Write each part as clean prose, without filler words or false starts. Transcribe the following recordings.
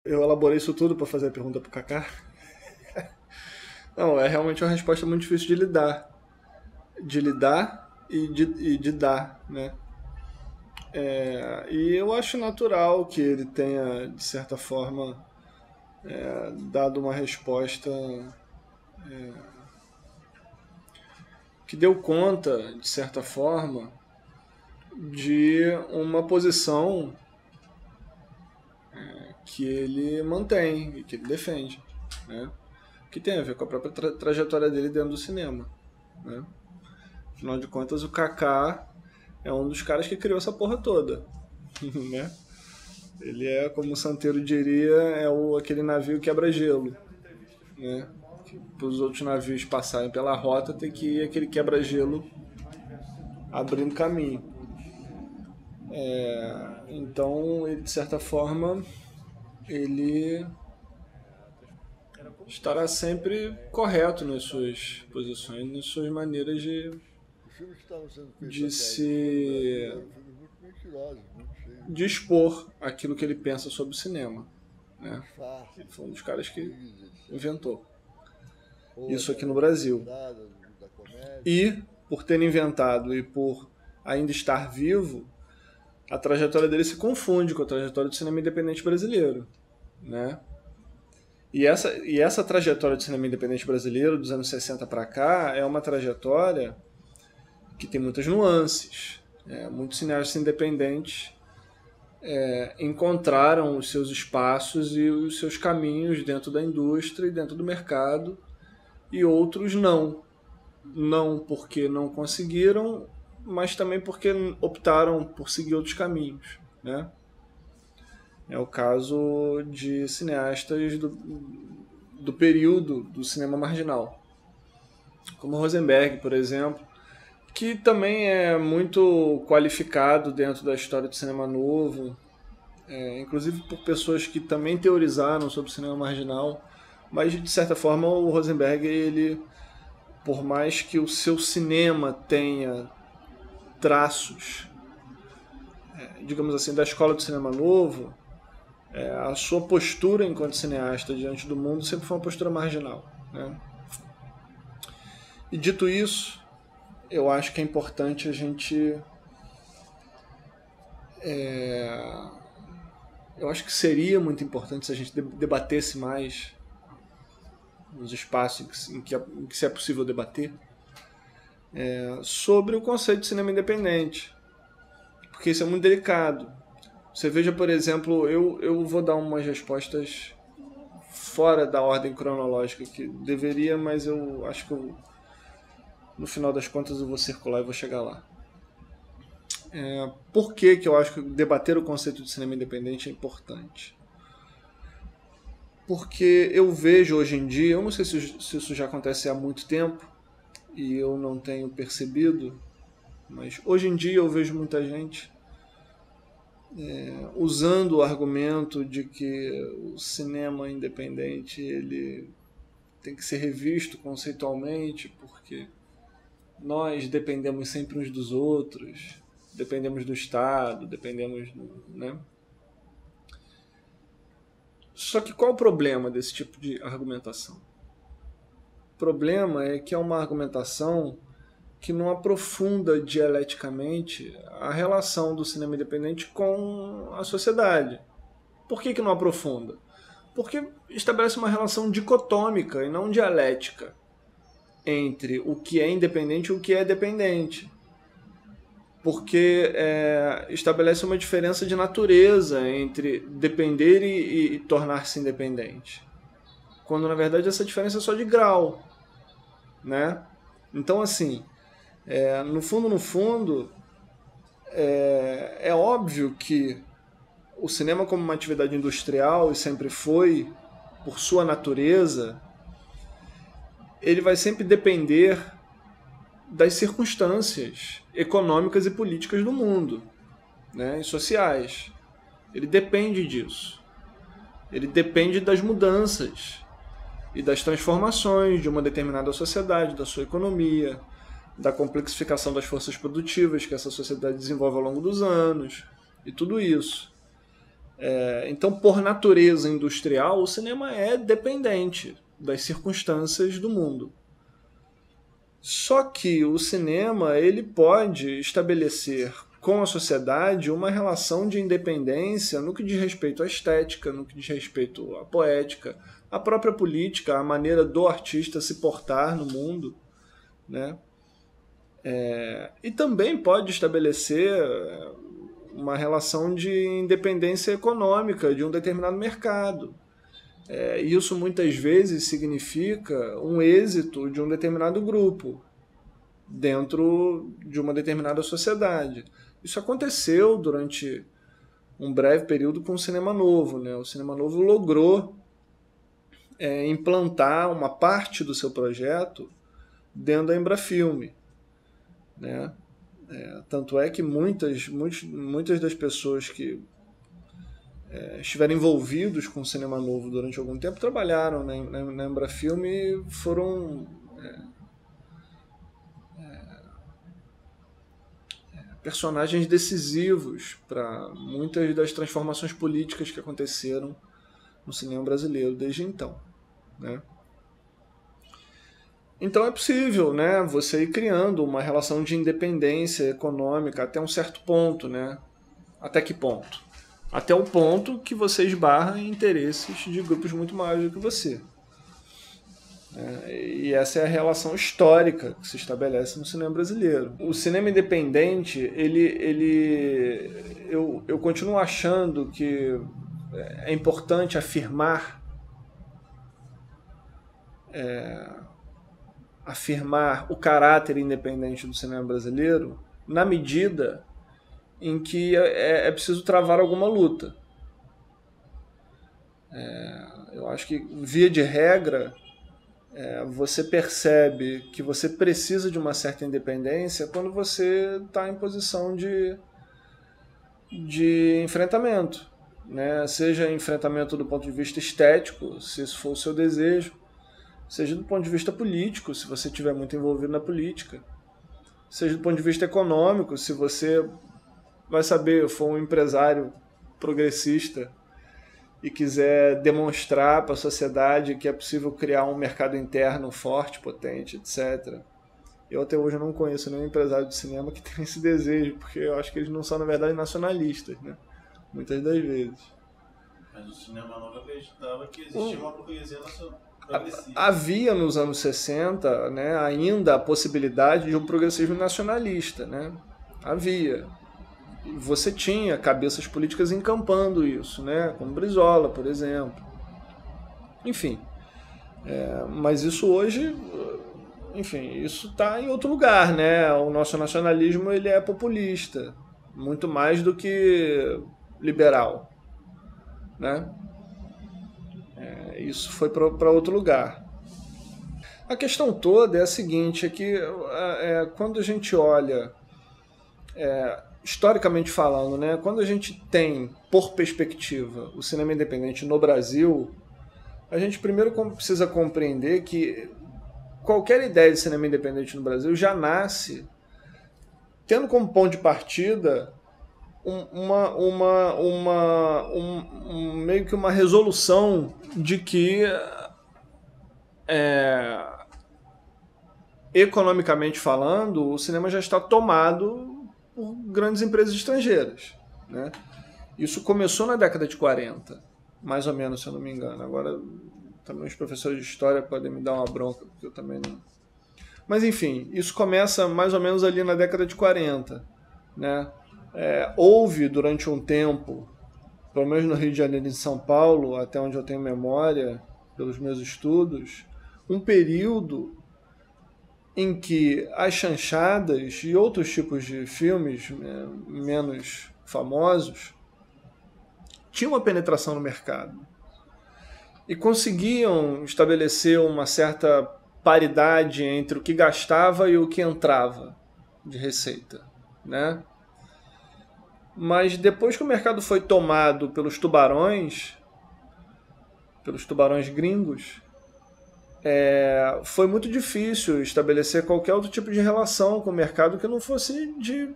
eu elaborei isso tudo para fazer a pergunta pro Kaká. Não, é realmente uma resposta muito difícil de lidar. De lidar e de dar, né? E eu acho natural que ele tenha, de certa forma, dado uma resposta que deu conta, de certa forma, de uma posição que ele mantém e que ele defende, né? Que tem a ver com a própria trajetória dele dentro do cinema, né? Afinal de contas, o Kaká é um dos caras que criou essa porra toda, né? Ele é, como o Santeiro diria, aquele navio quebra-gelo, né? Para os outros navios passarem pela rota, tem que ir aquele quebra-gelo abrindo caminho. Então, ele, de certa forma, ele estará sempre correto nas suas posições, nas suas maneiras de expor aquilo que ele pensa sobre o cinema, né? Ele foi um dos caras que inventou isso aqui no Brasil. E, por ter inventado e por ainda estar vivo, a trajetória dele se confunde com a trajetória do cinema independente brasileiro, né? E essa trajetória do cinema independente brasileiro dos anos 60 para cá é uma trajetória que tem muitas nuances. Muitos cineastas independentes encontraram os seus espaços e os seus caminhos dentro da indústria e dentro do mercado, e outros não. Não porque não conseguiram, mas também porque optaram por seguir outros caminhos, né? É o caso de cineastas do período do cinema marginal, como Rosenberg, por exemplo, que também é muito qualificado dentro da história do cinema novo, inclusive por pessoas que também teorizaram sobre o cinema marginal, mas de certa forma o Rosenberg, ele, por mais que o seu cinema tenha traços, digamos assim, da escola do cinema novo, a sua postura enquanto cineasta diante do mundo sempre foi uma postura marginal, né? E dito isso, eu acho que é importante a gente... eu acho que seria muito importante se a gente debatesse mais nos espaços em que se é possível debater sobre o conceito de cinema independente, porque isso é muito delicado. Você veja, por exemplo, eu vou dar umas respostas fora da ordem cronológica que deveria, mas eu acho que no final das contas eu vou circular e vou chegar lá. Por que eu acho que debater o conceito de cinema independente é importante? Porque eu vejo hoje em dia, eu não sei se isso já acontece há muito tempo e eu não tenho percebido, mas hoje em dia eu vejo muita gente usando o argumento de que o cinema independente ele tem que ser revisto conceitualmente porque nós dependemos sempre uns dos outros, dependemos do Estado, dependemos, né? Só que qual o problema desse tipo de argumentação? O problema é que é uma argumentação que não aprofunda dialeticamente a relação do cinema independente com a sociedade. Por que não aprofunda? Porque estabelece uma relação dicotômica e não dialética entre o que é independente e o que é dependente. Porque estabelece uma diferença de natureza entre depender e tornar-se independente. Quando, na verdade, essa diferença é só de grau, né? Então, assim, no fundo, é óbvio que o cinema como uma atividade industrial, e sempre foi, por sua natureza, ele vai sempre depender das circunstâncias econômicas e políticas do mundo, né, e sociais. Ele depende disso. Ele depende das mudanças e das transformações de uma determinada sociedade, da sua economia, da complexificação das forças produtivas que essa sociedade desenvolve ao longo dos anos, e tudo isso. Então, por natureza industrial, o cinema é dependente das circunstâncias do mundo. Só que o cinema ele pode estabelecer com a sociedade uma relação de independência no que diz respeito à estética, no que diz respeito à poética, à própria política, à maneira do artista se portar no mundo, né? E também pode estabelecer uma relação de independência econômica de um determinado mercado. Isso muitas vezes significa um êxito de um determinado grupo dentro de uma determinada sociedade. Isso aconteceu durante um breve período com o Cinema Novo, né? O Cinema Novo logrou implantar uma parte do seu projeto dentro da Embrafilme, né? Tanto é que muitas das pessoas que estiveram envolvidos com o Cinema Novo durante algum tempo trabalharam na Embrafilme e foram personagens decisivos para muitas das transformações políticas que aconteceram no cinema brasileiro desde então, né? Então é possível, né, você ir criando uma relação de independência econômica até um certo ponto, né? Até que ponto? Até o ponto que você esbarra em interesses de grupos muito maiores do que você. E essa é a relação histórica que se estabelece no cinema brasileiro. O cinema independente, eu continuo achando que é importante afirmar o caráter independente do cinema brasileiro na medida em que é preciso travar alguma luta. Eu acho que, via de regra, você percebe que você precisa de uma certa independência quando você está em posição de enfrentamento, né? Seja enfrentamento do ponto de vista estético, se isso for o seu desejo, seja do ponto de vista político, se você estiver muito envolvido na política, seja do ponto de vista econômico, se você vai saber, for um empresário progressista e quiser demonstrar para a sociedade que é possível criar um mercado interno forte, potente, etc. Eu até hoje não conheço nenhum empresário de cinema que tenha esse desejo, porque eu acho que eles não são, na verdade, nacionalistas, né? Muitas das vezes. Mas o cinema novo acreditava que existia uma burguesia nacional. Havia nos anos 60, né, ainda a possibilidade de um progressismo nacionalista, né? Havia. Você tinha cabeças políticas encampando isso, né? Como Brizola, por exemplo. Enfim. Mas isso hoje, enfim, isso está em outro lugar, né? O nosso nacionalismo ele é populista, muito mais do que liberal, né? Isso foi para outro lugar. A questão toda é a seguinte, é que quando a gente olha, historicamente falando, né, quando a gente tem, por perspectiva, o cinema independente no Brasil, a gente primeiro precisa compreender que qualquer ideia de cinema independente no Brasil já nasce tendo como ponto de partida meio que uma resolução de que economicamente falando, o cinema já está tomado por grandes empresas estrangeiras, né? Isso começou na década de 40, mais ou menos, se eu não me engano. Agora, também os professores de história podem me dar uma bronca, porque eu também não... Mas, enfim, isso começa mais ou menos ali na década de 40, né? Houve, durante um tempo, pelo menos no Rio de Janeiro e em São Paulo, até onde eu tenho memória, pelos meus estudos, um período em que as chanchadas e outros tipos de filmes menos famosos tinham uma penetração no mercado e conseguiam estabelecer uma certa paridade entre o que gastava e o que entrava de receita, né? Mas depois que o mercado foi tomado pelos tubarões gringos, foi muito difícil estabelecer qualquer outro tipo de relação com o mercado que não fosse de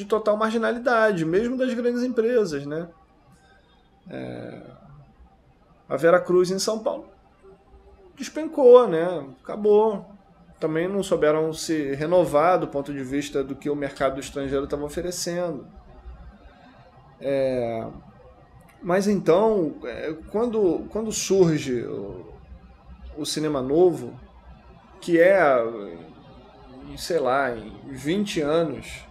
total marginalidade, mesmo das grandes empresas, né? A Vera Cruz em São Paulo despencou, né? Acabou. Também não souberam se renovar do ponto de vista do que o mercado estrangeiro estava oferecendo. Mas então, quando surge o cinema novo, que sei lá, em 20 anos,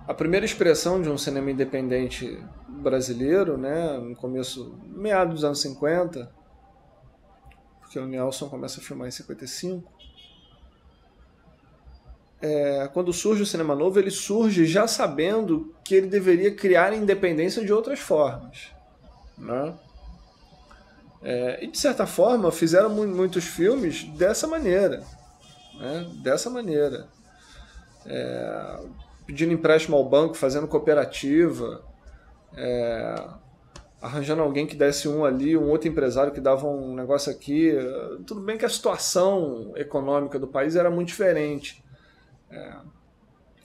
a primeira expressão de um cinema independente brasileiro, né, no começo, meados dos anos 50, porque o Nelson começa a filmar em 55, quando surge o cinema novo, ele surge já sabendo que ele deveria criar independência de outras formas, né? E de certa forma fizeram muitos filmes dessa maneira, né? Dessa maneira, pedindo empréstimo ao banco, fazendo cooperativa, arranjando alguém que desse um ali, um outro empresário que dava um negócio aqui. Tudo bem que a situação econômica do país era muito diferente.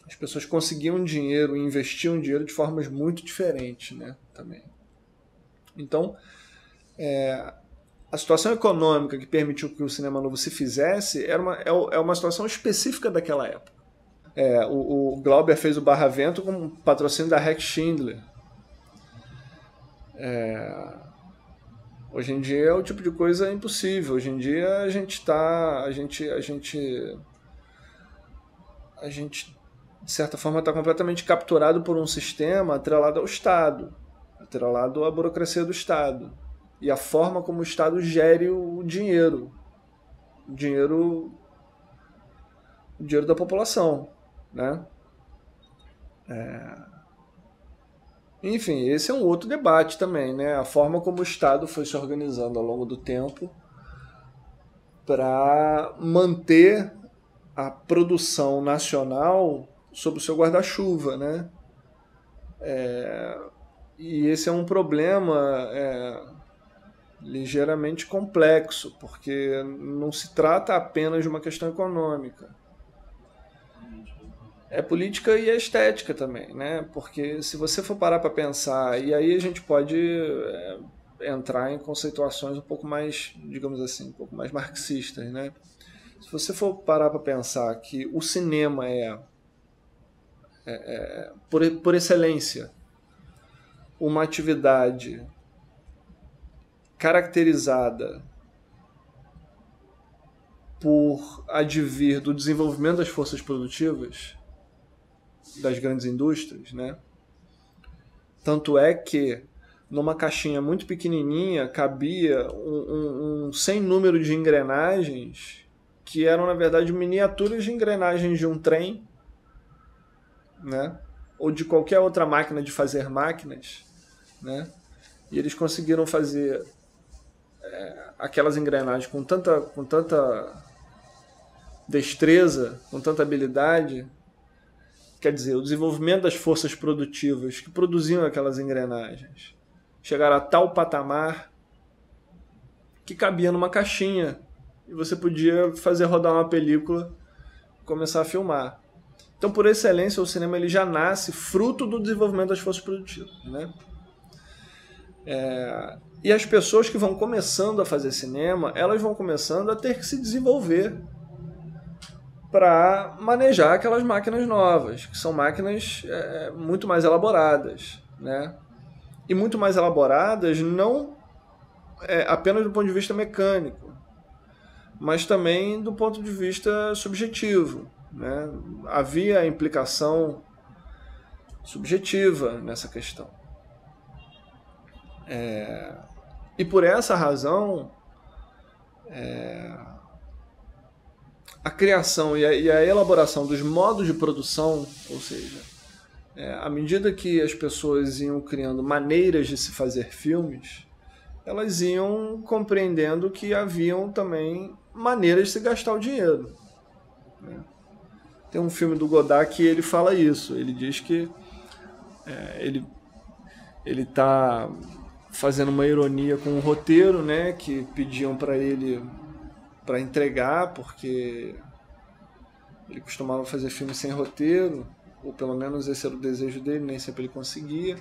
As pessoas conseguiam dinheiro e investiam dinheiro de formas muito diferentes, né, também. Então, a situação econômica que permitiu que o cinema novo se fizesse é uma situação específica daquela época. O Glauber fez o Barravento com patrocínio da Rex Schindler. Hoje em dia é o tipo de coisa impossível. Hoje em dia a gente de certa forma está completamente capturado por um sistema atrelado ao Estado, atrelado à burocracia do Estado e a forma como o Estado gere o dinheiro da população, né? Enfim, esse é um outro debate também, né? A forma como o Estado foi se organizando ao longo do tempo para manter a produção nacional sob o seu guarda-chuva, né? E esse é um problema ligeiramente complexo, porque não se trata apenas de uma questão econômica. É política e é estética também, né? Porque se você for parar para pensar, e aí a gente pode entrar em conceituações um pouco mais, digamos assim, um pouco mais marxistas, né? Se você for parar para pensar que o cinema por excelência, uma atividade caracterizada por advir do desenvolvimento das forças produtivas das grandes indústrias, né? Tanto é que numa caixinha muito pequenininha cabia um sem número de engrenagens que eram, na verdade, miniaturas de engrenagens de um trem, né? Ou de qualquer outra máquina de fazer máquinas, né? E eles conseguiram fazer aquelas engrenagens com tanta destreza, com tanta habilidade. Quer dizer, o desenvolvimento das forças produtivas que produziam aquelas engrenagens chegaram a tal patamar que cabia numa caixinha e você podia fazer rodar uma película e começar a filmar. Então, por excelência, o cinema ele já nasce fruto do desenvolvimento das forças produtivas, né? E as pessoas que vão começando a fazer cinema, elas vão começando a ter que se desenvolver para manejar aquelas máquinas novas, que são máquinas muito mais elaboradas, né? E muito mais elaboradas não apenas do ponto de vista mecânico, mas também do ponto de vista subjetivo, né? Havia implicação subjetiva nessa questão. E por essa razão, a criação e a elaboração dos modos de produção, ou seja, à medida que as pessoas iam criando maneiras de se fazer filmes, elas iam compreendendo que haviam também maneiras de se gastar o dinheiro, né? Tem um filme do Godard que ele fala isso. Ele diz que ele está fazendo uma ironia com o roteiro, né, que pediam para ele para entregar, porque ele costumava fazer filme sem roteiro, ou pelo menos esse era o desejo dele, nem sempre ele conseguia.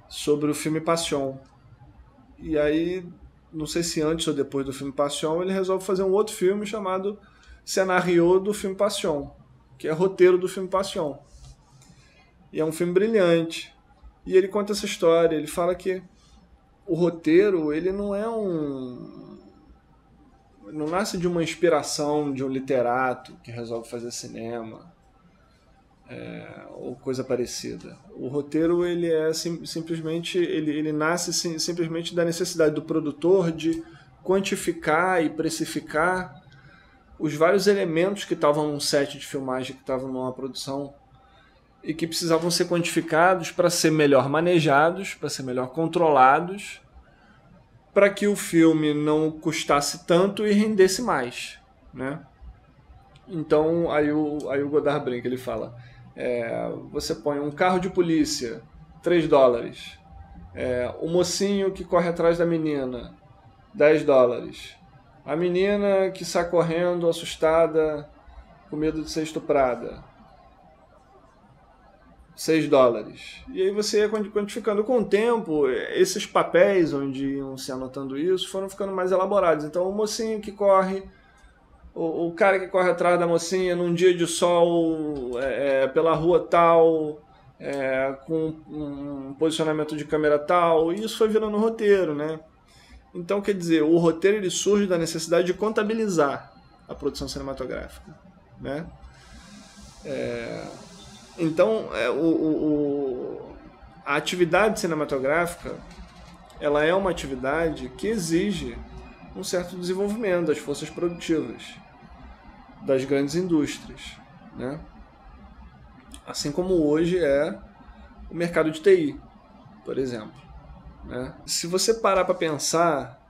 sobre o filme Passion. E aí, não sei se antes ou depois do filme Passion, ele resolve fazer um outro filme chamado Cenário do filme Passion, que é roteiro do filme Passion. E é um filme brilhante. E ele conta essa história, ele fala que o roteiro, ele não é não nasce de uma inspiração de um literato que resolve fazer cinema, ou coisa parecida. O roteiro, ele é simplesmente, ele nasce simplesmente da necessidade do produtor de quantificar e precificar os vários elementos que estavam num set de filmagem, que estavam numa produção, e que precisavam ser quantificados para ser melhor manejados, para ser melhor controlados, para que o filme não custasse tanto e rendesse mais, né? Então, aí o Godard brinca, ele fala, você põe um carro de polícia, $3. O mocinho que corre atrás da menina, $10. A menina que sai correndo, assustada, com medo de ser estuprada, $6. E aí você ia quantificando com o tempo, esses papéis onde iam se anotando isso foram ficando mais elaborados. Então o mocinho que corre, o cara que corre atrás da mocinha num dia de sol, pela rua tal, com um posicionamento de câmera tal, e isso foi virando roteiro, né? Então, quer dizer, o roteiro ele surge da necessidade de contabilizar a produção cinematográfica, né? Então, a atividade cinematográfica, ela é uma atividade que exige um certo desenvolvimento das forças produtivas, das grandes indústrias, né? Assim como hoje é o mercado de TI, por exemplo, né? Se você parar para pensar,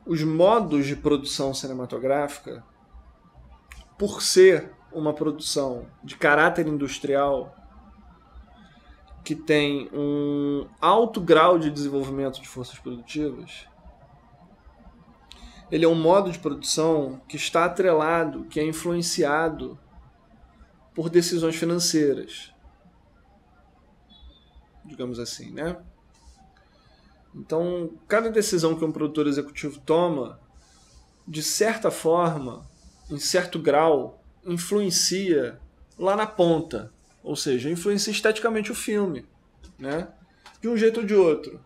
os modos de produção cinematográfica, por ser uma produção de caráter industrial, que tem um alto grau de desenvolvimento de forças produtivas, ele é um modo de produção que está atrelado, que é influenciado por decisões financeiras, digamos assim, né? Então, cada decisão que um produtor executivo toma, de certa forma, em certo grau, influencia lá na ponta, ou seja, influencia esteticamente o filme, né? De um jeito ou de outro.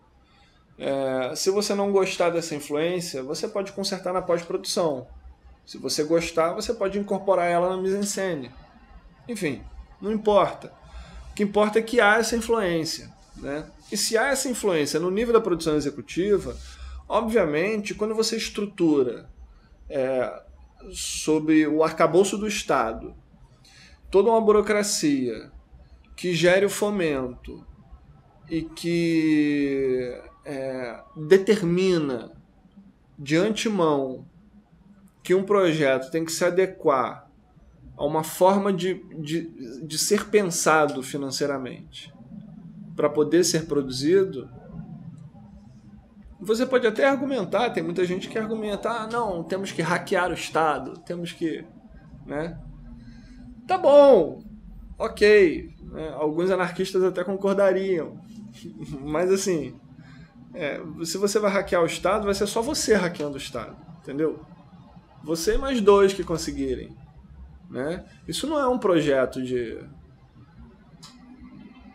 Se você não gostar dessa influência, você pode consertar na pós-produção. Se você gostar, você pode incorporar ela na mise-en-scène. Enfim, não importa. O que importa é que há essa influência, né? E se há essa influência no nível da produção executiva, obviamente, quando você estrutura sob o arcabouço do Estado toda uma burocracia que gere o fomento e que determina de antemão que um projeto tem que se adequar a uma forma de ser pensado financeiramente para poder ser produzido, você pode até argumentar, tem muita gente que argumenta, não, temos que hackear o Estado, temos que, né? Tá bom, ok, né? Alguns anarquistas até concordariam, mas assim, se você vai hackear o Estado, vai ser só você hackeando o Estado, entendeu? Você e mais 2 que conseguirem, né? Isso não é um projeto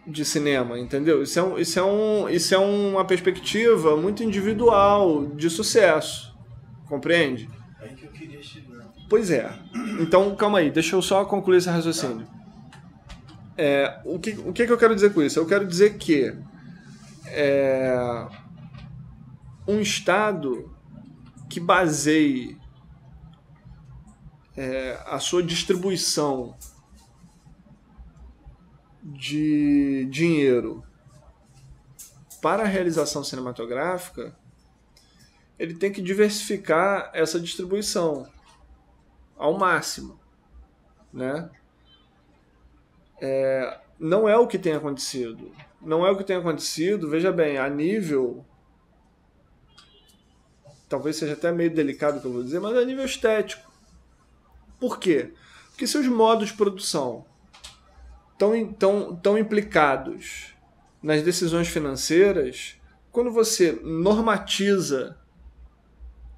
de cinema, entendeu? Isso é uma perspectiva muito individual de sucesso, compreende? Aí que eu queria chegar. Pois é. Então, calma aí, deixa eu só concluir esse raciocínio. O que eu quero dizer com isso? Eu quero dizer que um Estado que baseie a sua distribuição de dinheiro para a realização cinematográfica, ele tem que diversificar essa distribuição ao máximo, né? Não é o que tem acontecido. Não é o que tem acontecido, veja bem, a nível, talvez seja até meio delicado o que eu vou dizer, mas a nível estético. Por quê? Porque se os modos de produção estão implicados nas decisões financeiras, quando você normatiza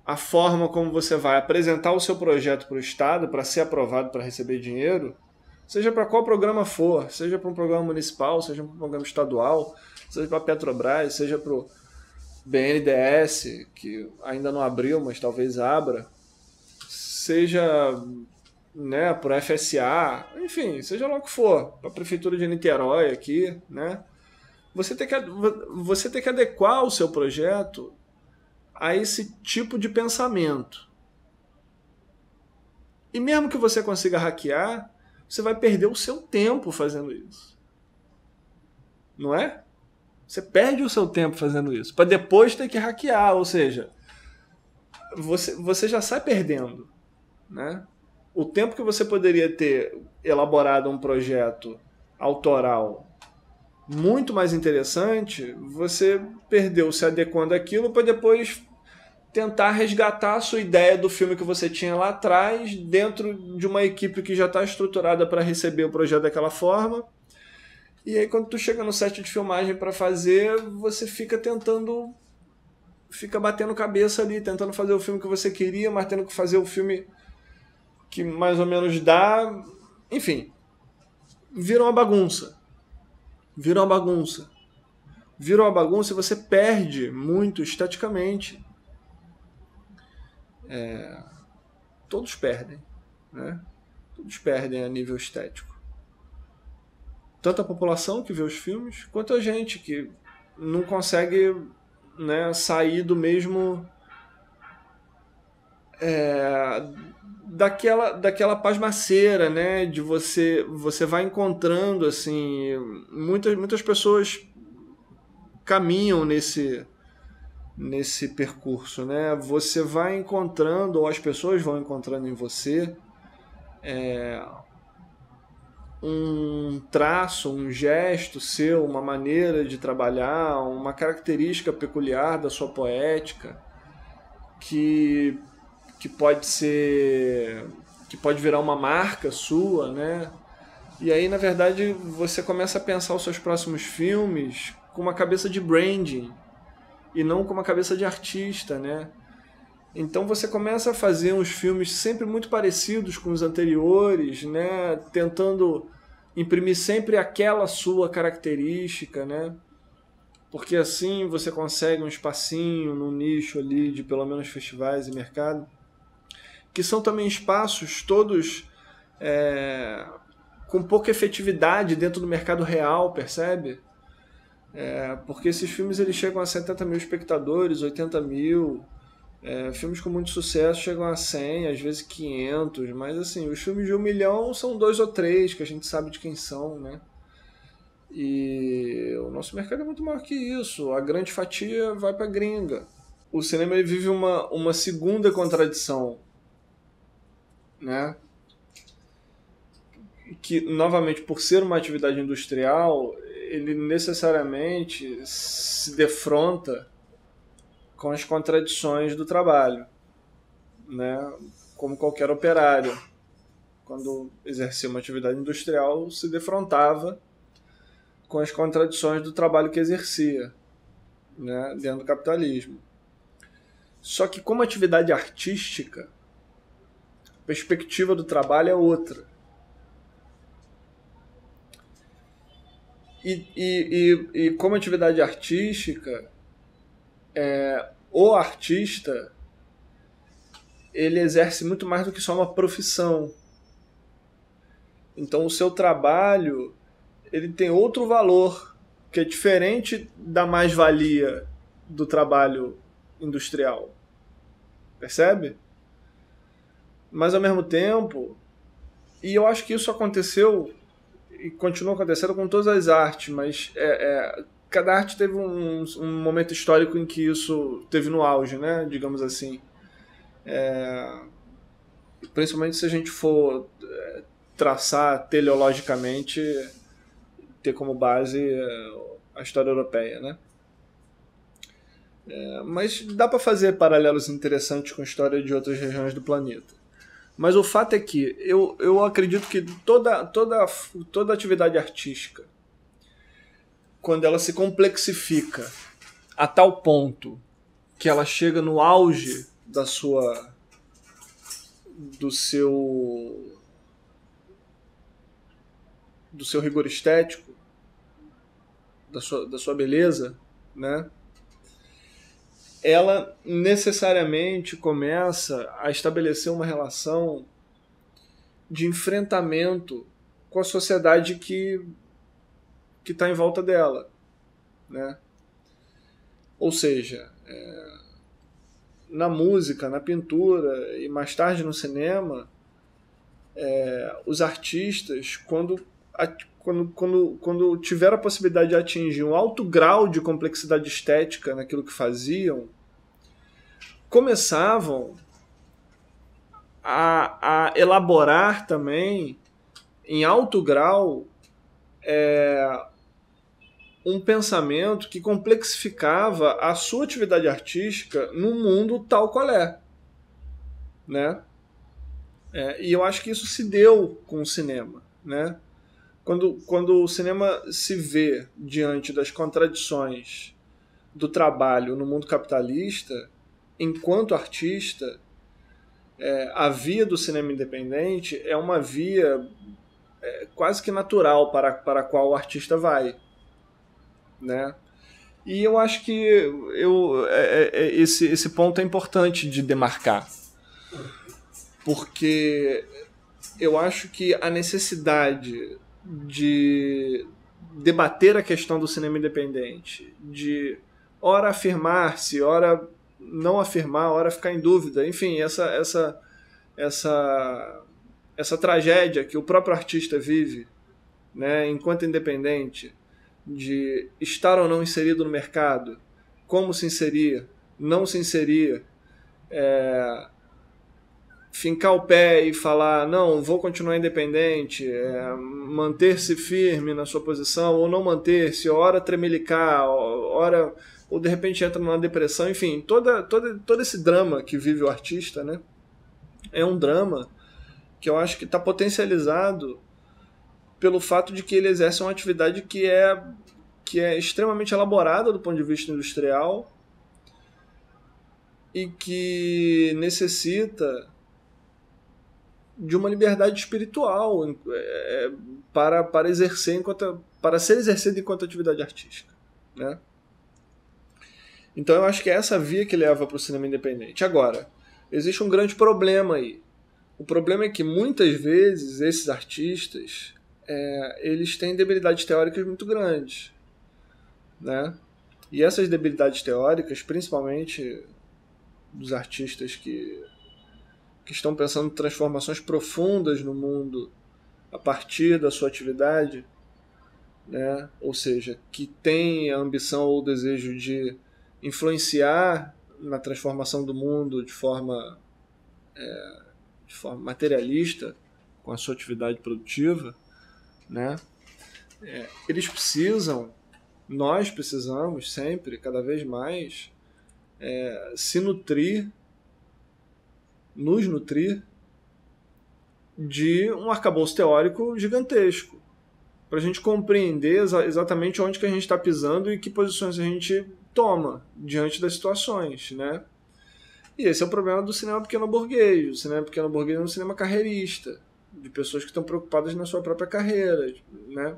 a forma como você vai apresentar o seu projeto para o Estado, para ser aprovado, para receber dinheiro, seja para qual programa for, seja para um programa municipal, seja para um programa estadual, seja para a Petrobras, seja para o BNDES, que ainda não abriu, mas talvez abra, seja, né, para o FSA, enfim, seja lá o que for, para a Prefeitura de Niterói aqui, né, você tem que adequar o seu projeto a esse tipo de pensamento. E mesmo que você consiga hackear, você vai perder o seu tempo fazendo isso. Não é? Você perde o seu tempo fazendo isso, para depois ter que hackear, ou seja, você já sai perdendo, né? O tempo que você poderia ter elaborado um projeto autoral muito mais interessante, você perdeu se adequando àquilo para depois tentar resgatar a sua ideia do filme que você tinha lá atrás dentro de uma equipe que já está estruturada para receber o projeto daquela forma. E aí quando tu chega no set de filmagem para fazer, você fica batendo cabeça ali, tentando fazer o filme que você queria, mas tendo que fazer o filme que mais ou menos dá. Enfim, vira uma bagunça. Vira uma bagunça e você perde muito esteticamente. Todos perdem, né? Todos perdem a nível estético. Tanto a população que vê os filmes, quanto a gente que não consegue, né, sair do mesmo... daquela pasmaceira, né? De você vai encontrando, assim... Muitas pessoas caminham nesse percurso, né? Você vai encontrando, ou as pessoas vão encontrando em você um traço, um gesto seu, uma maneira de trabalhar, uma característica peculiar da sua poética que pode virar uma marca sua, né? E aí, na verdade, você começa a pensar os seus próximos filmes com uma cabeça de branding e não com uma cabeça de artista, né? Então você começa a fazer uns filmes sempre muito parecidos com os anteriores, né? Tentando imprimir sempre aquela sua característica, né? Porque assim você consegue um espacinho no nicho ali de pelo menos festivais e mercado, que são também espaços todos com pouca efetividade dentro do mercado real, percebe? Porque esses filmes eles chegam a 70 mil espectadores, 80 mil... filmes com muito sucesso chegam a 100, às vezes 500, mas assim, os filmes de 1 milhão são 2 ou 3 que a gente sabe de quem são, né? E o nosso mercado é muito maior que isso, a grande fatia vai para gringa. O cinema ele vive uma segunda contradição, né? Que, novamente, por ser uma atividade industrial, ele necessariamente se defronta com as contradições do trabalho, né? Como qualquer operário, quando exercia uma atividade industrial, se defrontava com as contradições do trabalho que exercia, né? Dentro do capitalismo. Só que como atividade artística, a perspectiva do trabalho é outra. E como atividade artística, o artista ele exerce muito mais do que só uma profissão. Então o seu trabalho ele tem outro valor que é diferente da mais-valia do trabalho industrial. Percebe? Mas ao mesmo tempo, e eu acho que isso aconteceu e continua acontecendo com todas as artes, mas cada arte teve um momento histórico em que isso teve no auge, né? Digamos assim. Principalmente se a gente for traçar teleologicamente, ter como base a história europeia, né? Mas dá para fazer paralelos interessantes com a história de outras regiões do planeta. Mas o fato é que eu acredito que toda atividade artística quando ela se complexifica a tal ponto que ela chega no auge do seu rigor estético, da sua beleza, né? Ela necessariamente começa a estabelecer uma relação de enfrentamento com a sociedade que está em volta dela, né? Ou seja, na música, na pintura e mais tarde no cinema, os artistas, quando tiveram a possibilidade de atingir um alto grau de complexidade estética naquilo que faziam, começavam a elaborar também, em alto grau, um pensamento que complexificava a sua atividade artística no mundo tal qual é, né? E eu acho que isso se deu com o cinema, né? Quando o cinema se vê diante das contradições do trabalho no mundo capitalista, enquanto artista, a via do cinema independente é uma via quase que natural para a qual o artista vai, né? E eu acho que esse ponto é importante de demarcar, porque eu acho que a necessidade de debater a questão do cinema independente, de ora afirmar-se, ora não afirmar, ora ficar em dúvida, enfim, essa tragédia que o próprio artista vive, né, enquanto independente, de estar ou não inserido no mercado, como se inserir, não se inserir, fincar o pé e falar, não, vou continuar independente, manter-se firme na sua posição, ou não manter-se, ora tremelicar, ora, ou de repente entra numa depressão, enfim, todo esse drama que vive o artista, né, é um drama que eu acho que está potencializado pelo fato de que ele exerce uma atividade que é extremamente elaborada do ponto de vista industrial e que necessita de uma liberdade espiritual para ser exercida enquanto atividade artística, né? Então eu acho que é essa via que leva para o cinema independente. Agora, existe um grande problema aí. O problema é que muitas vezes esses artistas eles têm debilidades teóricas muito grandes, né? E essas debilidades teóricas, principalmente dos artistas que estão pensando em transformações profundas no mundo a partir da sua atividade, né? Ou seja, que têm a ambição ou o desejo de influenciar na transformação do mundo de forma materialista com a sua atividade produtiva, né? Nós precisamos sempre, cada vez mais, nos nutrir de um arcabouço teórico gigantesco, para a gente compreender exatamente onde que a gente está pisando e que posições a gente toma diante das situações, né? E esse é o problema do cinema pequeno-burguês. O cinema pequeno-burguês é um cinema carreirista, de pessoas que estão preocupadas na sua própria carreira, né?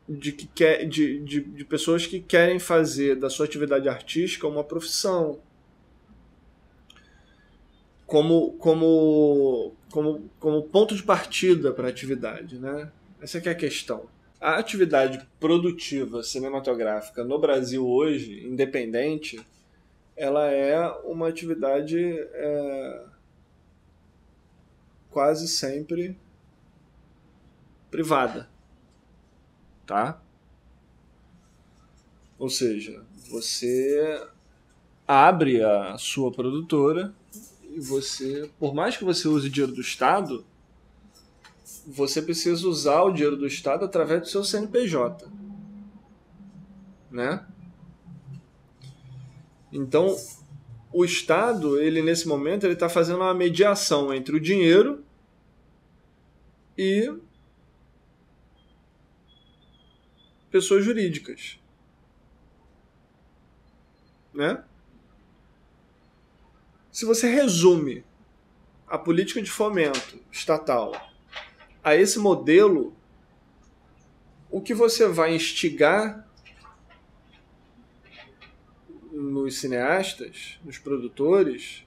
De pessoas que querem fazer da sua atividade artística uma profissão, como ponto de partida para a atividade, né? Essa que é a questão. A atividade produtiva cinematográfica no Brasil hoje, independente, ela é uma atividade quase sempre privada, tá? Ou seja, você abre a sua produtora e você, por mais que você use dinheiro do Estado, você precisa usar o dinheiro do Estado através do seu CNPJ, né? Então, o Estado, ele nesse momento, ele está fazendo uma mediação entre o dinheiro e pessoas jurídicas. Né? Se você resume a política de fomento estatal a esse modelo, o que você vai instigar nos cineastas, nos produtores,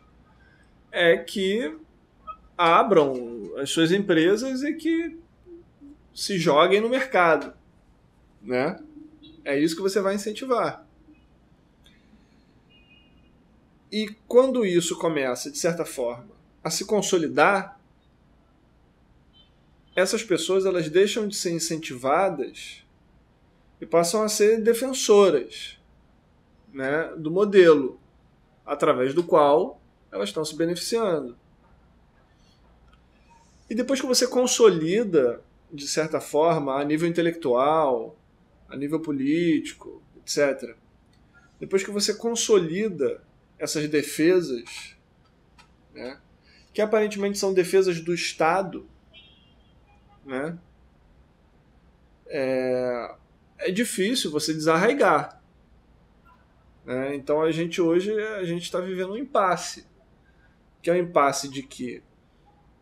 é que abram as suas empresas e que se joguem no mercado, né? É isso que você vai incentivar. E quando isso começa, de certa forma, a se consolidar, essas pessoas elas deixam de ser incentivadas e passam a ser defensoras, né, do modelo através do qual elas estão se beneficiando. E depois que você consolida, de certa forma, a nível intelectual, a nível político, etc., depois que você consolida essas defesas, né, que aparentemente são defesas do Estado, né, é difícil você desarraigar. Né? Então hoje a gente está vivendo um impasse, que é um impasse de que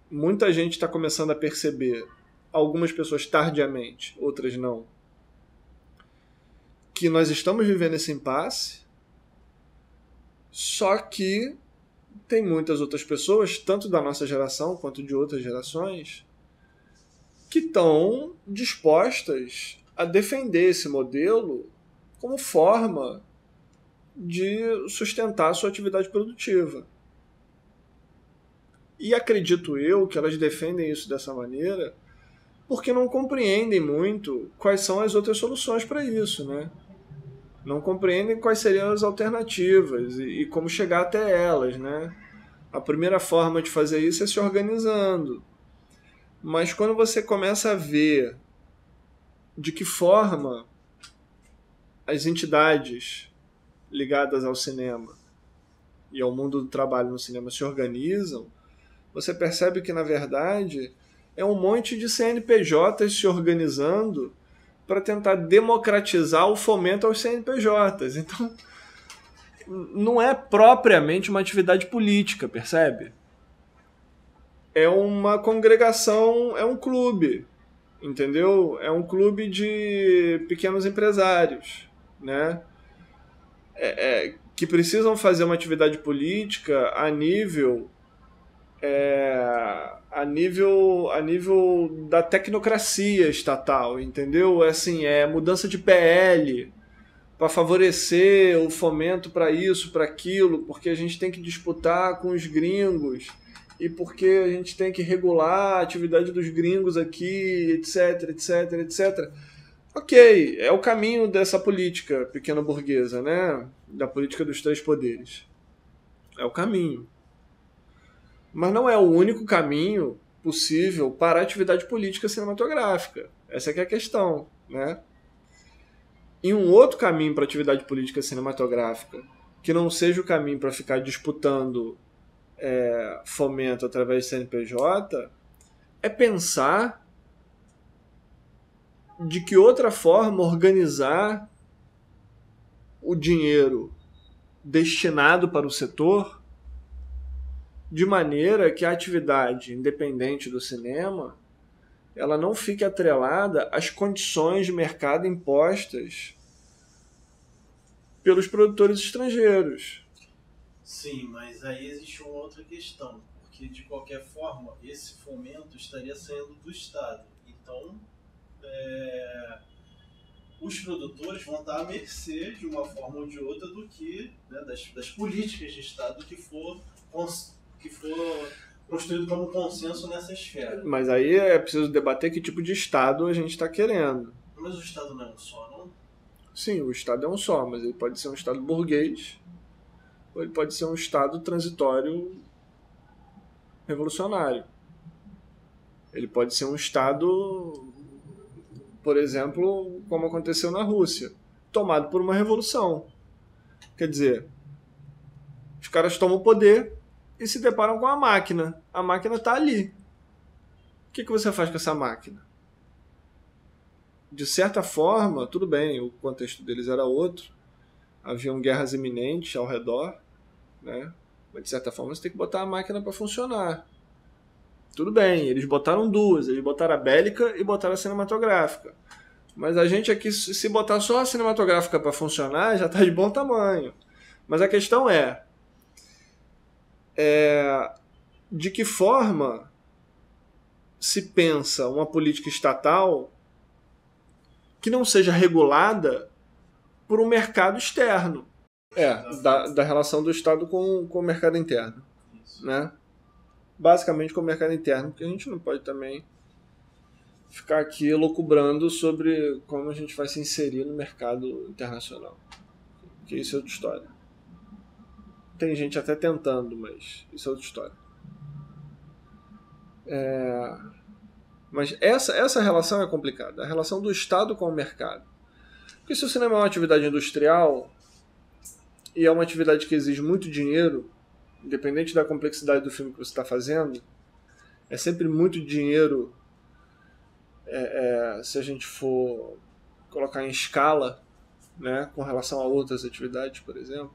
muita gente está começando a perceber, algumas pessoas tardiamente, outras não, que nós estamos vivendo esse impasse, só que tem muitas outras pessoas, tanto da nossa geração quanto de outras gerações, que estão dispostas a defender esse modelo como forma de sustentar a sua atividade produtiva. E acredito eu que elas defendem isso dessa maneira porque não compreendem muito quais são as outras soluções para isso, né? Não compreendem quais seriam as alternativas e como chegar até elas, né? A primeira forma de fazer isso é se organizando. Mas quando você começa a ver de que forma as entidades ligadas ao cinema e ao mundo do trabalho no cinema se organizam, você percebe que, na verdade, é um monte de CNPJs se organizando para tentar democratizar o fomento aos CNPJs. Então, não é propriamente uma atividade política, percebe? É uma congregação, é um clube, entendeu? É um clube de pequenos empresários, né? Que precisam fazer uma atividade política a nível da tecnocracia estatal, entendeu? Assim, mudança de PL para favorecer o fomento para isso, para aquilo, porque a gente tem que disputar com os gringos e porque a gente tem que regular a atividade dos gringos aqui, etc, etc, etc. Ok, é o caminho dessa política pequena burguesa, né? Da política dos três poderes. É o caminho. Mas não é o único caminho possível para a atividade política cinematográfica. Essa que é a questão, né? E um outro caminho para a atividade política cinematográfica, que não seja o caminho para ficar disputando fomento através de CNPJ, é pensar de que outra forma organizar o dinheiro destinado para o setor de maneira que a atividade independente do cinema ela não fique atrelada às condições de mercado impostas pelos produtores estrangeiros. Sim, mas aí existe uma outra questão, porque de qualquer forma esse fomento estaria saindo do Estado. Então, os produtores vão estar à mercê de uma forma ou de outra do que, né, das políticas de Estado que for construído como consenso nessa esfera. Mas aí é preciso debater que tipo de Estado a gente está querendo. Mas o Estado não é um só, não? Sim, o Estado é um só, mas ele pode ser um Estado burguês ou ele pode ser um Estado transitório revolucionário. Ele pode ser um Estado, por exemplo, como aconteceu na Rússia, tomado por uma revolução. Quer dizer, os caras tomam o poder e se deparam com a máquina. A máquina está ali. O que você faz com essa máquina? de certa forma, tudo bem, o contexto deles era outro, haviam guerras iminentes ao redor, né? Mas de certa forma você tem que botar a máquina para funcionar. Tudo bem, eles botaram duas, eles botaram a bélica e botaram a cinematográfica. Mas a gente aqui, se botar só a cinematográfica para funcionar, já está de bom tamanho. Mas a questão de que forma se pensa uma política estatal que não seja regulada por um mercado externo. Da relação do Estado com o mercado interno. Né? Basicamente com o mercado interno, porque a gente não pode também ficar aqui elucubrando sobre como a gente vai se inserir no mercado internacional. Porque isso é outra história. Tem gente até tentando, mas isso é outra história. Mas essa relação é complicada. A relação do Estado com o mercado. Porque se o cinema é uma atividade industrial e é uma atividade que exige muito dinheiro, independente da complexidade do filme que você está fazendo, é sempre muito dinheiro, se a gente for colocar em escala, né, com relação a outras atividades, por exemplo.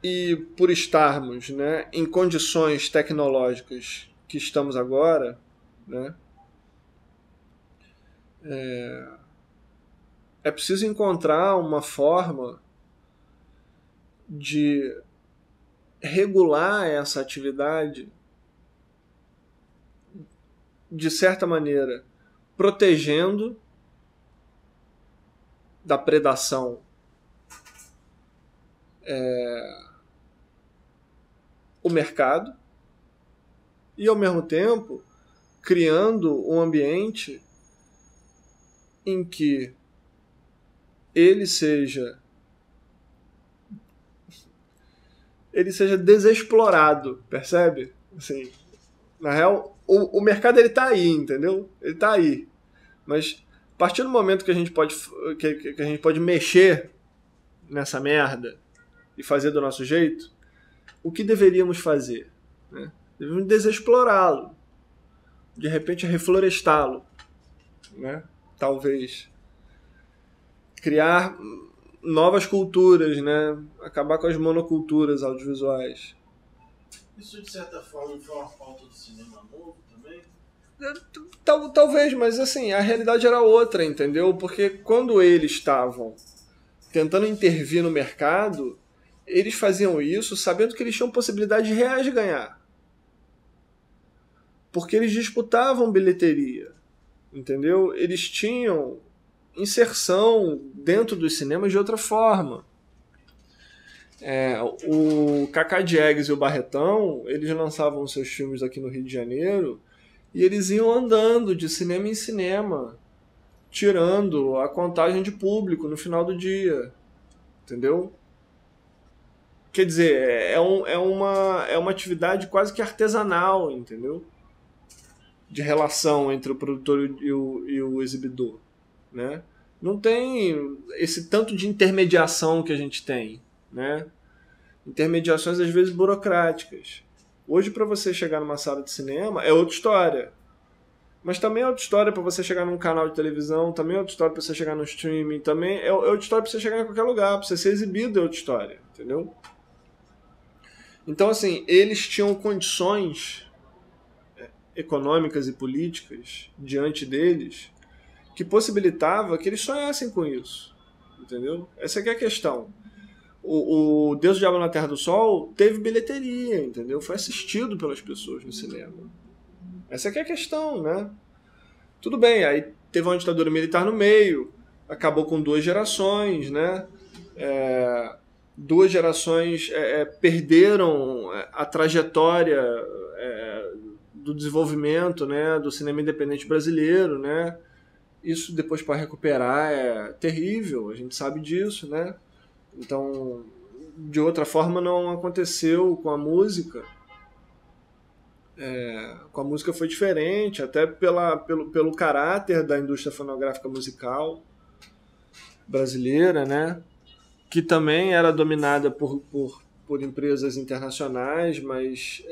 E por estarmos, né, em condições tecnológicas que estamos agora, né, é preciso encontrar uma forma de regular essa atividade de certa maneira, protegendo da predação o mercado e, ao mesmo tempo, criando um ambiente em que ele seja desexplorado, percebe? Assim, na real, o mercado ele tá aí, entendeu? Ele tá aí. Mas a partir do momento que a gente pode mexer nessa merda e fazer do nosso jeito, o que deveríamos fazer? Né? Devemos desexplorá-lo. De repente reflorestá-lo. Né? Talvez. Criar novas culturas, né? Acabar com as monoculturas audiovisuais. Isso, de certa forma, foi uma pauta do cinema novo também? Talvez, mas assim, a realidade era outra, entendeu? Porque quando eles estavam tentando intervir no mercado, eles faziam isso sabendo que eles tinham possibilidades reais de ganhar. Porque eles disputavam bilheteria, entendeu? Eles tinham inserção dentro dos cinemas de outra forma. O Cacá Diegues e o Barretão, eles lançavam seus filmes aqui no Rio de Janeiro e eles iam andando de cinema em cinema, tirando a contagem de público no final do dia, entendeu? Quer dizer, é uma atividade quase que artesanal, entendeu? De relação entre o produtor e o exibidor, né? Não tem esse tanto de intermediação que a gente tem, né? Intermediações às vezes burocráticas. Hoje, para você chegar numa sala de cinema é outra história, mas também é outra história para você chegar num canal de televisão, também é outra história para você chegar no streaming, também é outra história para você chegar em qualquer lugar, para você ser exibido é outra história, entendeu? Então, assim, eles tinham condições econômicas e políticas diante deles que possibilitava que eles sonhassem com isso, entendeu? Essa aqui é a questão. O Deus, o Diabo na Terra do Sol teve bilheteria, entendeu? Foi assistido pelas pessoas no cinema. Essa aqui é a questão, né? Tudo bem, aí teve uma ditadura militar no meio, acabou com 2 gerações, né? 2 gerações perderam a trajetória do desenvolvimento, né, do cinema independente brasileiro, né? Isso depois para recuperar é terrível, a gente sabe disso, né? Então, de outra forma não aconteceu com a música. Com a música foi diferente, até pelo caráter da indústria fonográfica musical brasileira, né? Que também era dominada por empresas internacionais, mas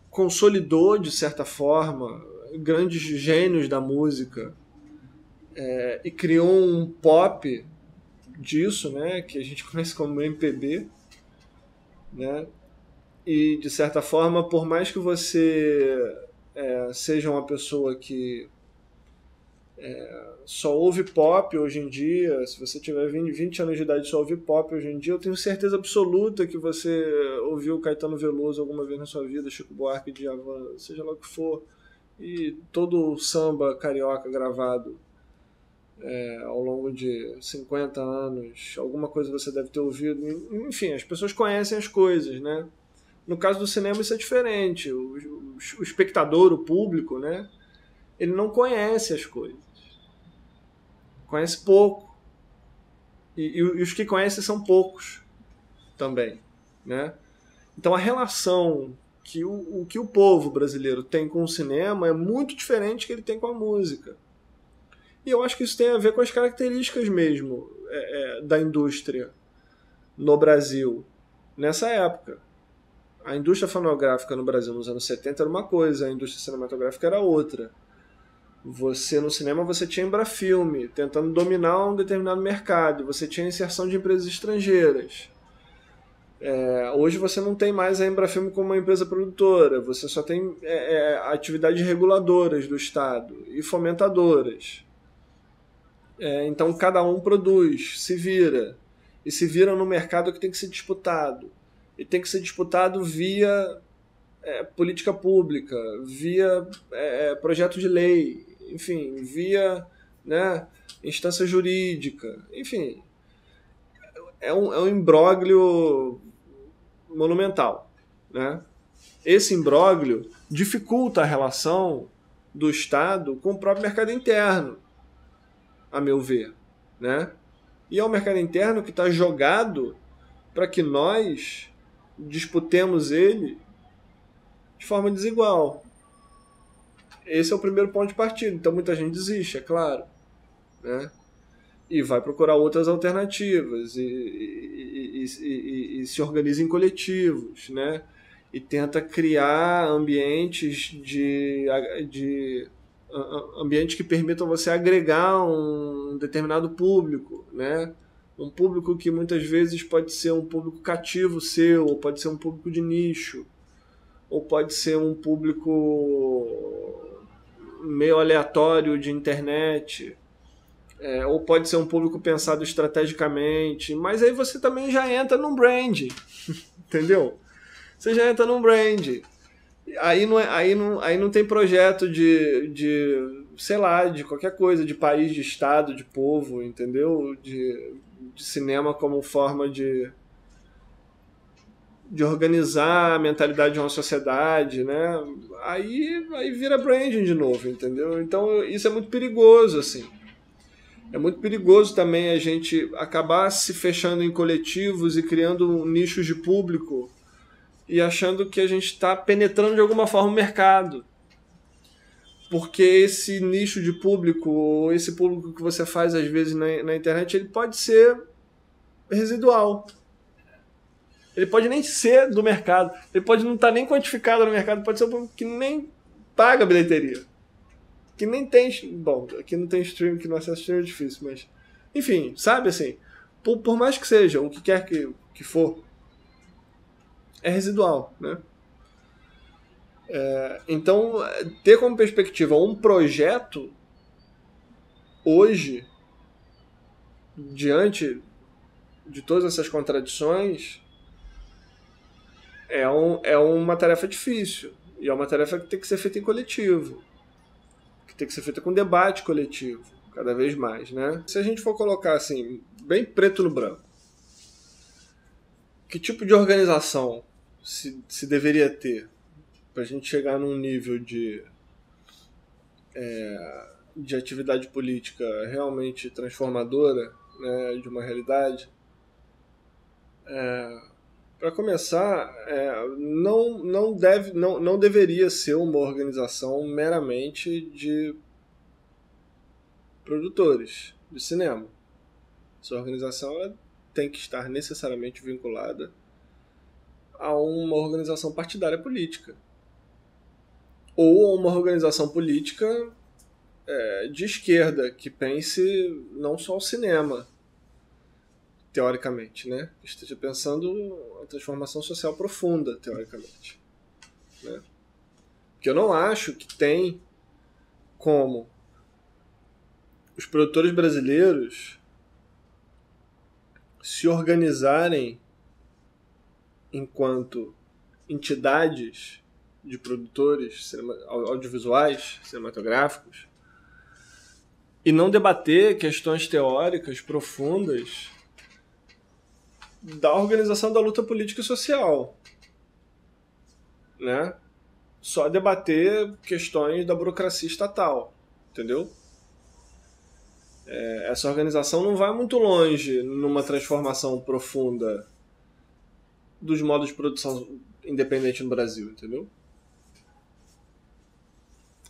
consolidou, de certa forma, grandes gênios da música, e criou um pop disso, né, que a gente conhece como MPB, né, e, de certa forma, por mais que você seja uma pessoa que só ouve pop hoje em dia, se você tiver 20 anos de idade e só ouve pop hoje em dia, eu tenho certeza absoluta que você ouviu Caetano Veloso alguma vez na sua vida, Chico Buarque, Djavan, seja lá o que for, e todo o samba carioca gravado ao longo de 50 anos, alguma coisa você deve ter ouvido. Enfim, as pessoas conhecem as coisas, né? No caso do cinema isso é diferente. O espectador, o público, né? Ele não conhece as coisas. Conhece pouco. E os que conhecem são poucos também, né? Então a relação que o povo brasileiro tem com o cinema é muito diferente do que ele tem com a música. E eu acho que isso tem a ver com as características mesmo da indústria no Brasil nessa época. A indústria fonográfica no Brasil nos anos 70 era uma coisa, a indústria cinematográfica era outra. No cinema você tinha Embrafilme tentando dominar um determinado mercado, você tinha a inserção de empresas estrangeiras. Hoje você não tem mais a Embrafilme como uma empresa produtora, você só tem atividades reguladoras do Estado e fomentadoras. Então cada um produz, se vira. E se vira no mercado que tem que ser disputado. E tem que ser disputado via política pública, via projeto de lei, enfim, via, né, instância jurídica. Enfim, é um imbróglio monumental, né? Esse imbróglio dificulta a relação do Estado com o próprio mercado interno, a meu ver, né? E é o mercado interno que está jogado para que nós disputemos ele de forma desigual. Esse é o primeiro ponto de partida. Então muita gente desiste, é claro, né? E vai procurar outras alternativas e se organiza em coletivos, né? E tenta criar ambientes ambientes que permitam você agregar um determinado público, né? Um público que muitas vezes pode ser um público cativo seu, ou pode ser um público de nicho, ou pode ser um público meio aleatório de internet, ou pode ser um público pensado estrategicamente, mas aí você também já entra num brand, entendeu? Você já entra num brand. Aí não tem projeto de sei lá, de qualquer coisa, de país, de estado, de povo, entendeu? De cinema como forma de organizar a mentalidade de uma sociedade, né? Aí vira branding de novo, entendeu? Então isso é muito perigoso, assim. É muito perigoso também a gente acabar se fechando em coletivos e criando nichos de público e achando que a gente está penetrando de alguma forma o mercado. Porque esse nicho de público, ou esse público que você faz às vezes na internet, ele pode ser residual. Ele pode nem ser do mercado. Ele pode não estar nem quantificado no mercado. Pode ser um público que nem paga bilheteria. Que nem tem... Bom, aqui não tem stream, que não acessa stream é difícil, mas... Enfim, sabe assim? Por mais que seja, o que quer que for, é residual, né? Então, ter como perspectiva um projeto hoje, diante de todas essas contradições, é uma tarefa difícil. E é uma tarefa que tem que ser feita em coletivo. Que tem que ser feita com debate coletivo, cada vez mais, né? Se a gente for colocar assim, bem preto no branco, que tipo de organização se deveria ter para a gente chegar num nível de atividade política realmente transformadora, né, de uma realidade? Para começar, não deveria ser uma organização meramente de produtores de cinema. Essa organização ela tem que estar necessariamente vinculada a uma organização partidária política. Ou a uma organização política de esquerda, que pense não só o cinema, teoricamente, né? Que esteja pensando a transformação social profunda, teoricamente. Né? Porque eu não acho que tem como os produtores brasileiros se organizarem enquanto entidades de produtores audiovisuais, cinematográficos, e não debater questões teóricas profundas da organização da luta política e social, né? Só debater questões da burocracia estatal, entendeu? Essa organização não vai muito longe numa transformação profunda dos modos de produção independente no Brasil, entendeu?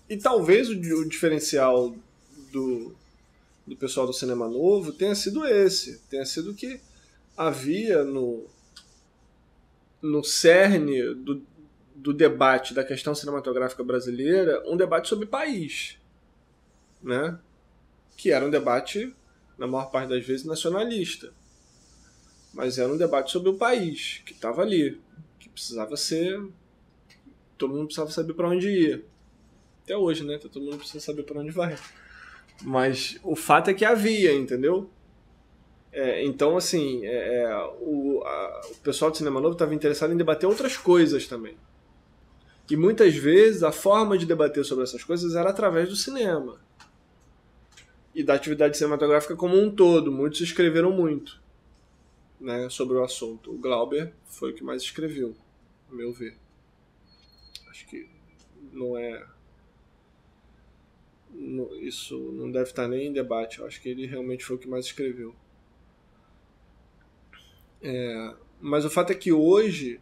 E talvez o diferencial do pessoal do cinema novo tenha sido esse, tenha sido que havia no cerne do debate da questão cinematográfica brasileira um debate sobre país, né? Que era um debate, na maior parte das vezes, nacionalista. Mas era um debate sobre o país, que estava ali, que precisava ser... Todo mundo precisava saber para onde ia. Até hoje, né? Todo mundo precisa saber para onde vai. Mas o fato é que havia, entendeu? Então, assim, o pessoal do cinema novo estava interessado em debater outras coisas também. E muitas vezes a forma de debater sobre essas coisas era através do cinema. E da atividade cinematográfica como um todo. Muitos escreveram muito, né, sobre o assunto. O Glauber foi o que mais escreveu, a meu ver. Acho que não é... Isso não deve estar nem em debate. Eu acho que ele realmente foi o que mais escreveu. Mas o fato é que hoje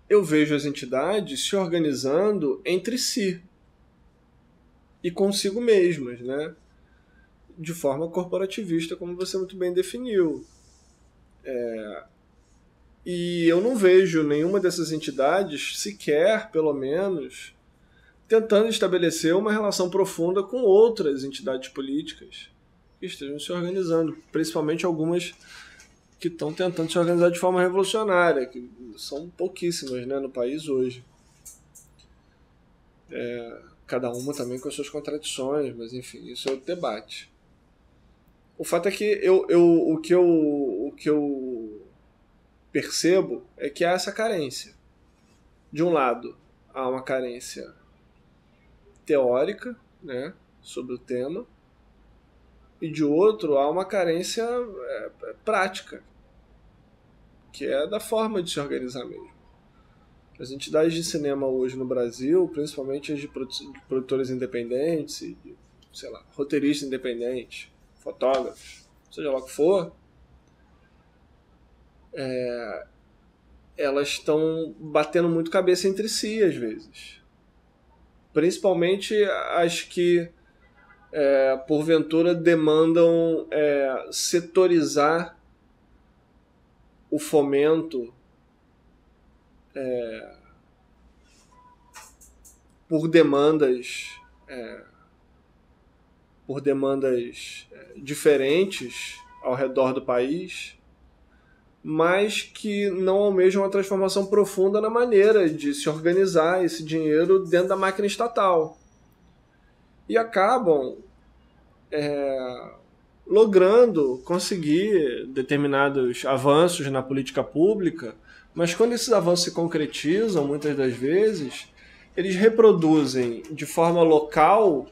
eu vejo as entidades se organizando entre si e consigo mesmas, né? De forma corporativista, como você muito bem definiu. E eu não vejo nenhuma dessas entidades sequer, pelo menos, tentando estabelecer uma relação profunda com outras entidades políticas que estejam se organizando, principalmente algumas que estão tentando se organizar de forma revolucionária, que são pouquíssimas, né, no país hoje. Cada uma também com as suas contradições, mas enfim, isso é outro debate. O fato é que o que eu percebo é que há essa carência. De um lado, há uma carência teórica, né, sobre o tema, e de outro, há uma carência prática, que é da forma de se organizar mesmo. As entidades de cinema hoje no Brasil, principalmente as de produtores independentes, de, sei lá, roteiristas independentes, fotógrafos, seja lá o que for, elas estão batendo muito cabeça entre si às vezes. Principalmente as que porventura demandam setorizar o fomento por demandas diferentes ao redor do país, mas que não almejam uma transformação profunda na maneira de se organizar esse dinheiro dentro da máquina estatal. E acabam logrando conseguir determinados avanços na política pública, mas quando esses avanços se concretizam, muitas das vezes, eles reproduzem de forma local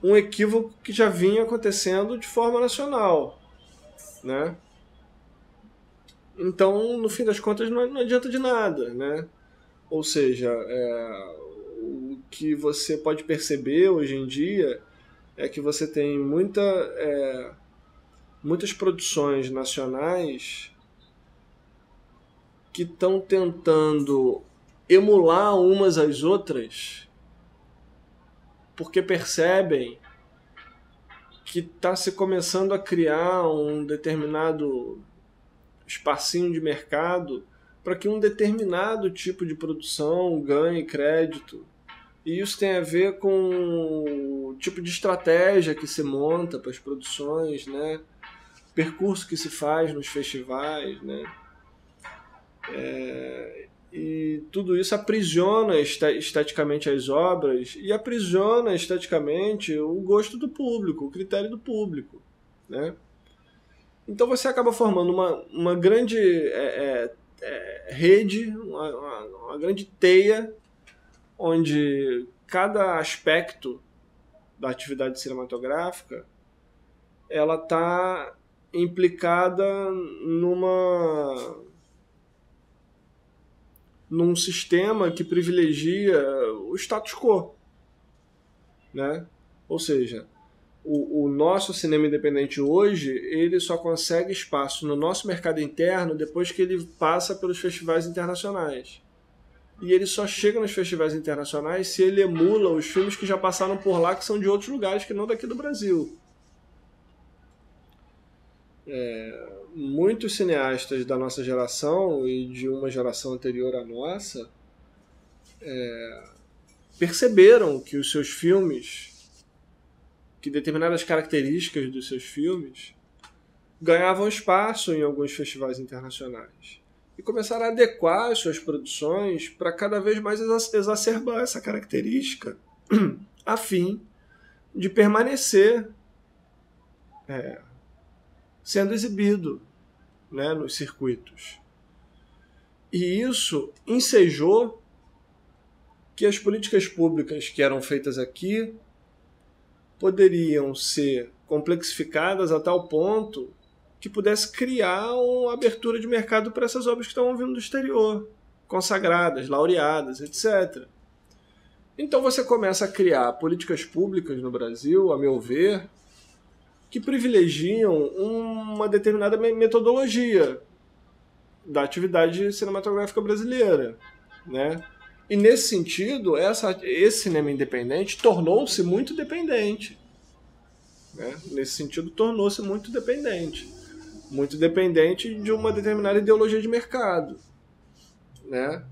um equívoco que já vinha acontecendo de forma nacional, né? Então, no fim das contas, não adianta de nada, né? Ou seja, o que você pode perceber hoje em dia é que você tem muitas produções nacionais que estão tentando emular umas às outras porque percebem que está se começando a criar um determinado espacinho de mercado para que um determinado tipo de produção ganhe crédito. E isso tem a ver com o tipo de estratégia que se monta para as produções, né? Percurso que se faz nos festivais, né? E tudo isso aprisiona esteticamente as obras e aprisiona esteticamente o gosto do público, o critério do público, né? Então você acaba formando uma grande rede, uma grande teia, onde cada aspecto da atividade cinematográfica ela está implicada num sistema que privilegia o status quo, né? Ou seja, o nosso cinema independente hoje, ele só consegue espaço no nosso mercado interno depois que ele passa pelos festivais internacionais. E ele só chega nos festivais internacionais se ele emula os filmes que já passaram por lá, que são de outros lugares, que não daqui do Brasil. Muitos cineastas da nossa geração e de uma geração anterior à nossa perceberam que os seus filmes, que determinadas características dos seus filmes ganhavam espaço em alguns festivais internacionais e começaram a adequar as suas produções para cada vez mais exacerbar essa característica a fim de permanecer sendo exibido, né, nos circuitos. E isso ensejou que as políticas públicas que eram feitas aqui poderiam ser complexificadas a tal ponto que pudesse criar uma abertura de mercado para essas obras que estavam vindo do exterior, consagradas, laureadas, etc. Então você começa a criar políticas públicas no Brasil, a meu ver, que privilegiam uma determinada metodologia da atividade cinematográfica brasileira, né? E nesse sentido, esse cinema independente tornou-se muito dependente. Né? Nesse sentido, tornou-se muito dependente de uma determinada ideologia de mercado, né?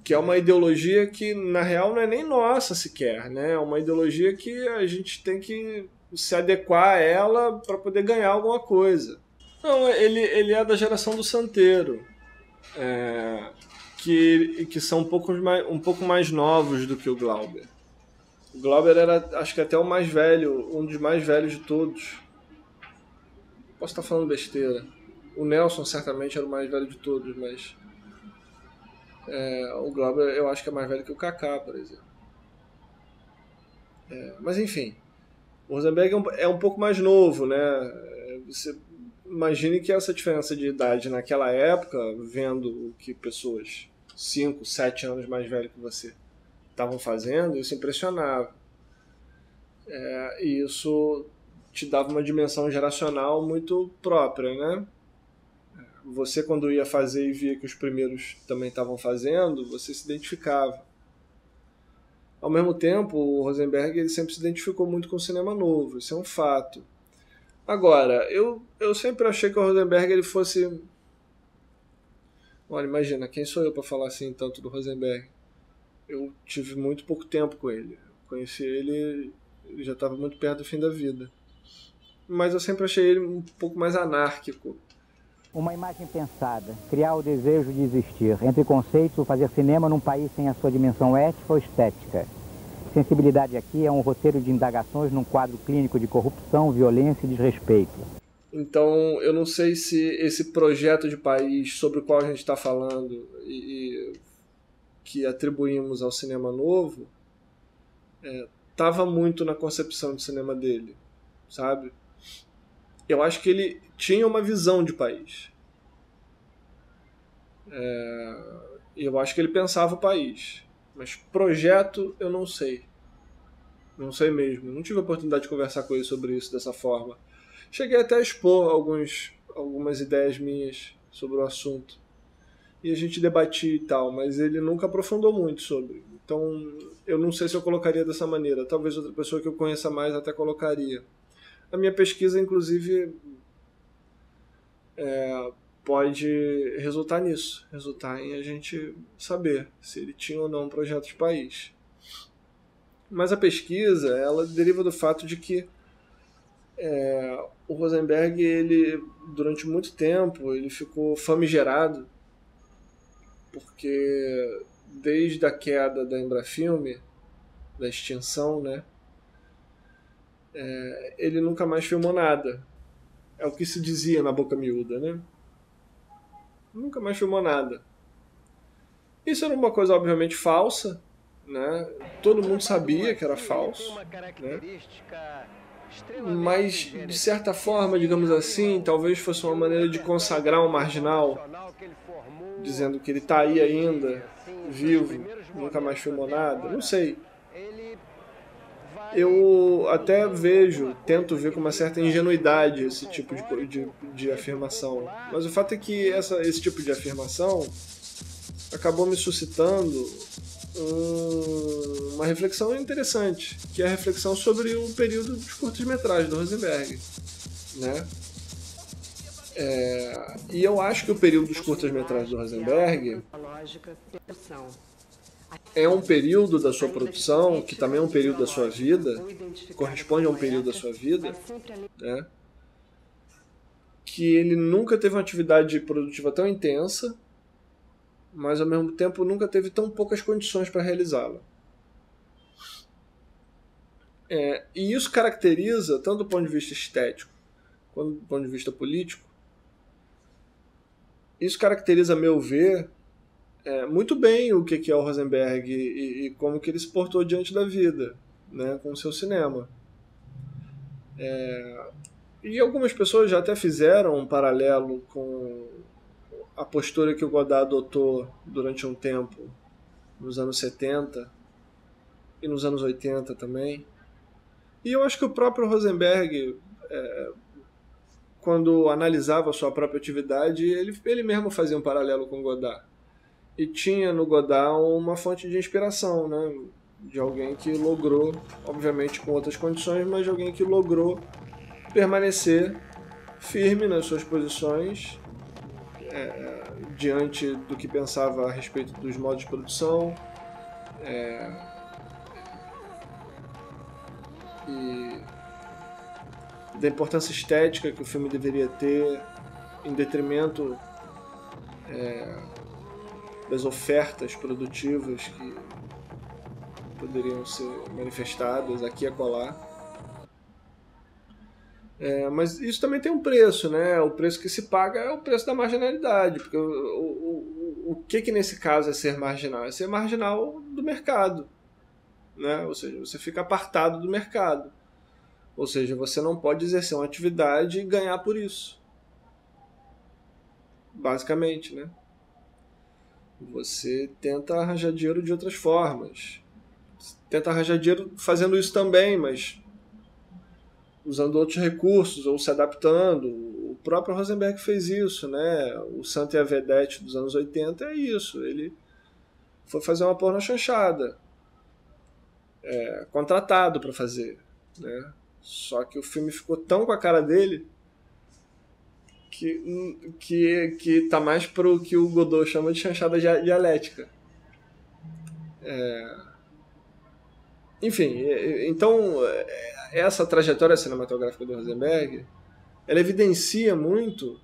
Que é uma ideologia que, na real, não é nem nossa sequer, né? É uma ideologia que a gente tem que se adequar a ela para poder ganhar alguma coisa. Não, ele é da geração do Santeiro, que são um pouco mais novos do que o Glauber. O Glauber era, acho que até o mais velho, um dos mais velhos de todos. Posso estar falando besteira. O Nelson certamente era o mais velho de todos, mas o Glauber eu acho que é mais velho que o Kaká, por exemplo. Mas enfim, o Rosenberg é um pouco mais novo, né? Você imagine que essa diferença de idade naquela época, vendo o que pessoas 5, 7 anos mais velhas que você estavam fazendo, isso impressionava. E isso te dava uma dimensão geracional muito própria, né? Você, quando ia fazer e via que os primeiros também estavam fazendo, você se identificava. Ao mesmo tempo, o Rosenberg ele sempre se identificou muito com o cinema novo, isso é um fato. Agora, eu sempre achei que o Rosenberg ele fosse... Olha, imagina, quem sou eu para falar assim tanto do Rosenberg? Eu tive muito pouco tempo com ele. Conheci ele já estava muito perto do fim da vida. Mas eu sempre achei ele um pouco mais anárquico. Uma imagem pensada, criar o desejo de existir. Entre conceitos, fazer cinema num país sem a sua dimensão ética ou estética. Sensibilidade aqui é um roteiro de indagações num quadro clínico de corrupção, violência e desrespeito. Então, eu não sei se esse projeto de país sobre o qual a gente está falando e que atribuímos ao cinema novo estava muito na concepção de cinema dele, sabe? Eu acho que ele tinha uma visão de país. Eu acho que ele pensava o país. Mas projeto, eu não sei. Não sei mesmo. Não tive a oportunidade de conversar com ele sobre isso dessa forma. Cheguei até a expor algumas ideias minhas sobre o assunto. E a gente debatia e tal, mas ele nunca aprofundou muito sobre. Então, eu não sei se eu colocaria dessa maneira. Talvez outra pessoa que eu conheça mais até colocaria. A minha pesquisa, inclusive, pode resultar nisso, resultar em a gente saber se ele tinha ou não um projeto de país. Mas a pesquisa, ela deriva do fato de que o Rosenberg, ele, durante muito tempo, ele ficou famigerado, porque desde a queda da Embrafilme, da extinção, né, ele nunca mais filmou nada. É o que se dizia na boca miúda, né? Nunca mais filmou nada. Isso era uma coisa obviamente falsa, né? Todo mundo sabia que era falso, né? Mas, de certa forma, digamos assim, talvez fosse uma maneira de consagrar um marginal, dizendo que ele está aí ainda, vivo, nunca mais filmou nada, não sei. Eu até tento ver com uma certa ingenuidade esse tipo de afirmação. Mas o fato é que esse tipo de afirmação acabou me suscitando uma reflexão interessante, que é a reflexão sobre o período dos curtas-metragens do Rosenberg, né? E eu acho que o período dos curtas-metragens do Rosenberg é um período da sua produção, que também é um período da sua vida, corresponde a um período da sua vida, né? Que ele nunca teve uma atividade produtiva tão intensa, mas ao mesmo tempo nunca teve tão poucas condições para realizá-la. E isso caracteriza, tanto do ponto de vista estético quanto do ponto de vista político, isso caracteriza, a meu ver, muito bem o que é o Rosenberg e como que ele se portou diante da vida, né, com o seu cinema. E algumas pessoas já até fizeram um paralelo com a postura que o Godard adotou durante um tempo, nos anos 70 e nos anos 80 também. E eu acho que o próprio Rosenberg, quando analisava a sua própria atividade, ele mesmo fazia um paralelo com o Godard. E tinha no Godard uma fonte de inspiração, né? De alguém que logrou, obviamente com outras condições, mas de alguém que logrou permanecer firme nas suas posições, diante do que pensava a respeito dos modos de produção, e da importância estética que o filme deveria ter, em detrimento das ofertas produtivas que poderiam ser manifestadas aqui e acolá. Mas isso também tem um preço, né? O preço que se paga é o preço da marginalidade, porque o que nesse caso é ser marginal? É ser marginal do mercado, né? Ou seja, você fica apartado do mercado. Ou seja, você não pode exercer uma atividade e ganhar por isso. Basicamente, né? Você tenta arranjar dinheiro de outras formas. Tenta arranjar dinheiro fazendo isso também, mas usando outros recursos ou se adaptando. O próprio Rosenberg fez isso, né? O Santo e a Vedette dos anos 80 é isso. Ele foi fazer uma porno chanchada, contratado para fazer, né? Só que o filme ficou tão com a cara dele que tá mais pro que o Godot chama de chanchada dialética. Enfim, então essa trajetória cinematográfica do Rosenberg, ela evidencia muito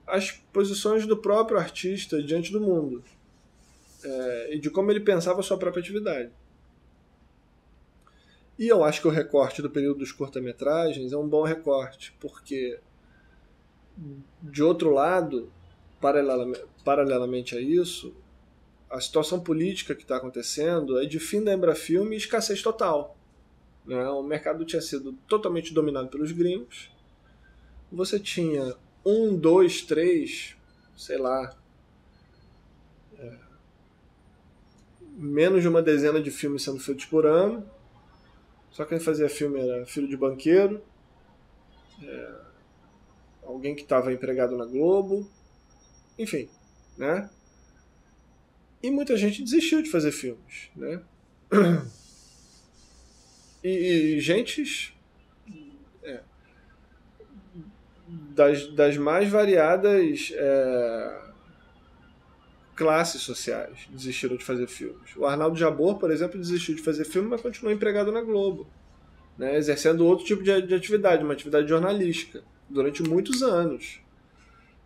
as posições do próprio artista diante do mundo, e de como ele pensava a sua própria atividade. E eu acho que o recorte do período dos curta-metragens é um bom recorte, porque, de outro lado, paralelamente a isso, a situação política que está acontecendo é de fim da Embrafilme e escassez total, né? O mercado tinha sido totalmente dominado pelos gringos. Você tinha 1, 2, 3, sei lá, menos de uma dezena de filmes sendo feitos por ano. Só quem fazia filme era filho de banqueiro, alguém que estava empregado na Globo, enfim, né? E muita gente desistiu de fazer filmes, né? E gentes das mais variadas classes sociais desistiram de fazer filmes. O Arnaldo Jabor, por exemplo, desistiu de fazer filme, mas continuou empregado na Globo, né, exercendo outro tipo de atividade, uma atividade jornalística, durante muitos anos.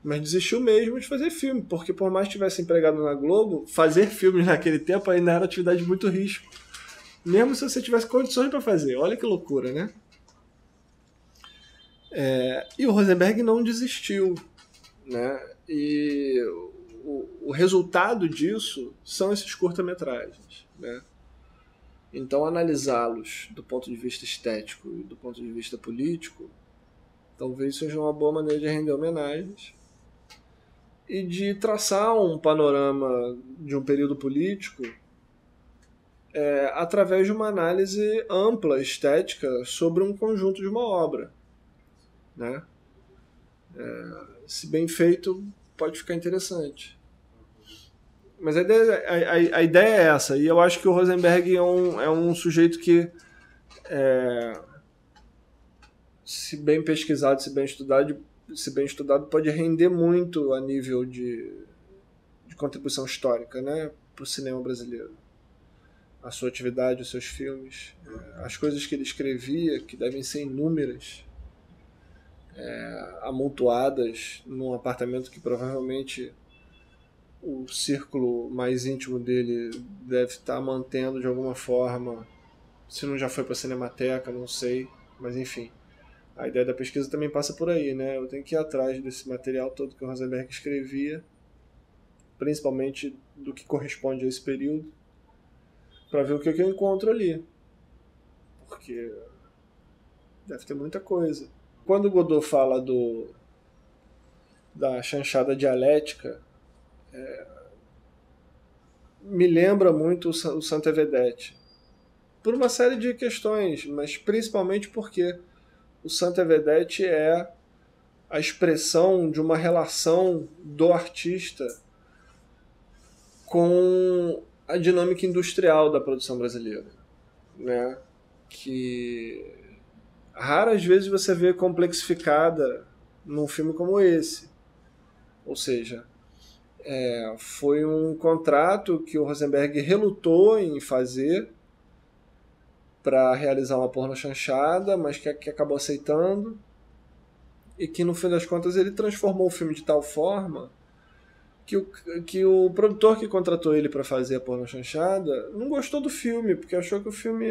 Mas desistiu mesmo de fazer filme, porque por mais que estivesse empregado na Globo, fazer filmes naquele tempo ainda era atividade de muito risco. Mesmo se você tivesse condições para fazer. Olha que loucura, né? E o Rosenberg não desistiu, né? E o resultado disso são esses curta-metragens, né? Então, analisá-los do ponto de vista estético e do ponto de vista político talvez seja uma boa maneira de render homenagens e de traçar um panorama de um período político através de uma análise ampla, estética, sobre um conjunto de uma obra, né? Se bem feito, pode ficar interessante. Mas a ideia é essa, e eu acho que o Rosenberg é um sujeito que, se bem pesquisado, se bem estudado, pode render muito a nível de contribuição histórica, né, para o cinema brasileiro. A sua atividade, os seus filmes, as coisas que ele escrevia, que devem ser inúmeras, amontoadas num apartamento que provavelmente o círculo mais íntimo dele deve estar mantendo de alguma forma, se não já foi para a Cinemateca, não sei, mas enfim, a ideia da pesquisa também passa por aí, né? Eu tenho que ir atrás desse material todo que o Rosenberg escrevia, principalmente do que corresponde a esse período, para ver o que eu encontro ali, porque deve ter muita coisa. Quando o Godot fala da chanchada dialética, me lembra muito o Santa Vedete, por uma série de questões, mas principalmente porque o Santa Vedete é a expressão de uma relação do artista com a dinâmica industrial da produção brasileira, né? Que raras vezes você vê complexificada num filme como esse. Ou seja, foi um contrato que o Rosenberg relutou em fazer para realizar uma pornochanchada, mas que acabou aceitando, e que no fim das contas ele transformou o filme de tal forma que o produtor que contratou ele para fazer a pornochanchada não gostou do filme, porque achou que o filme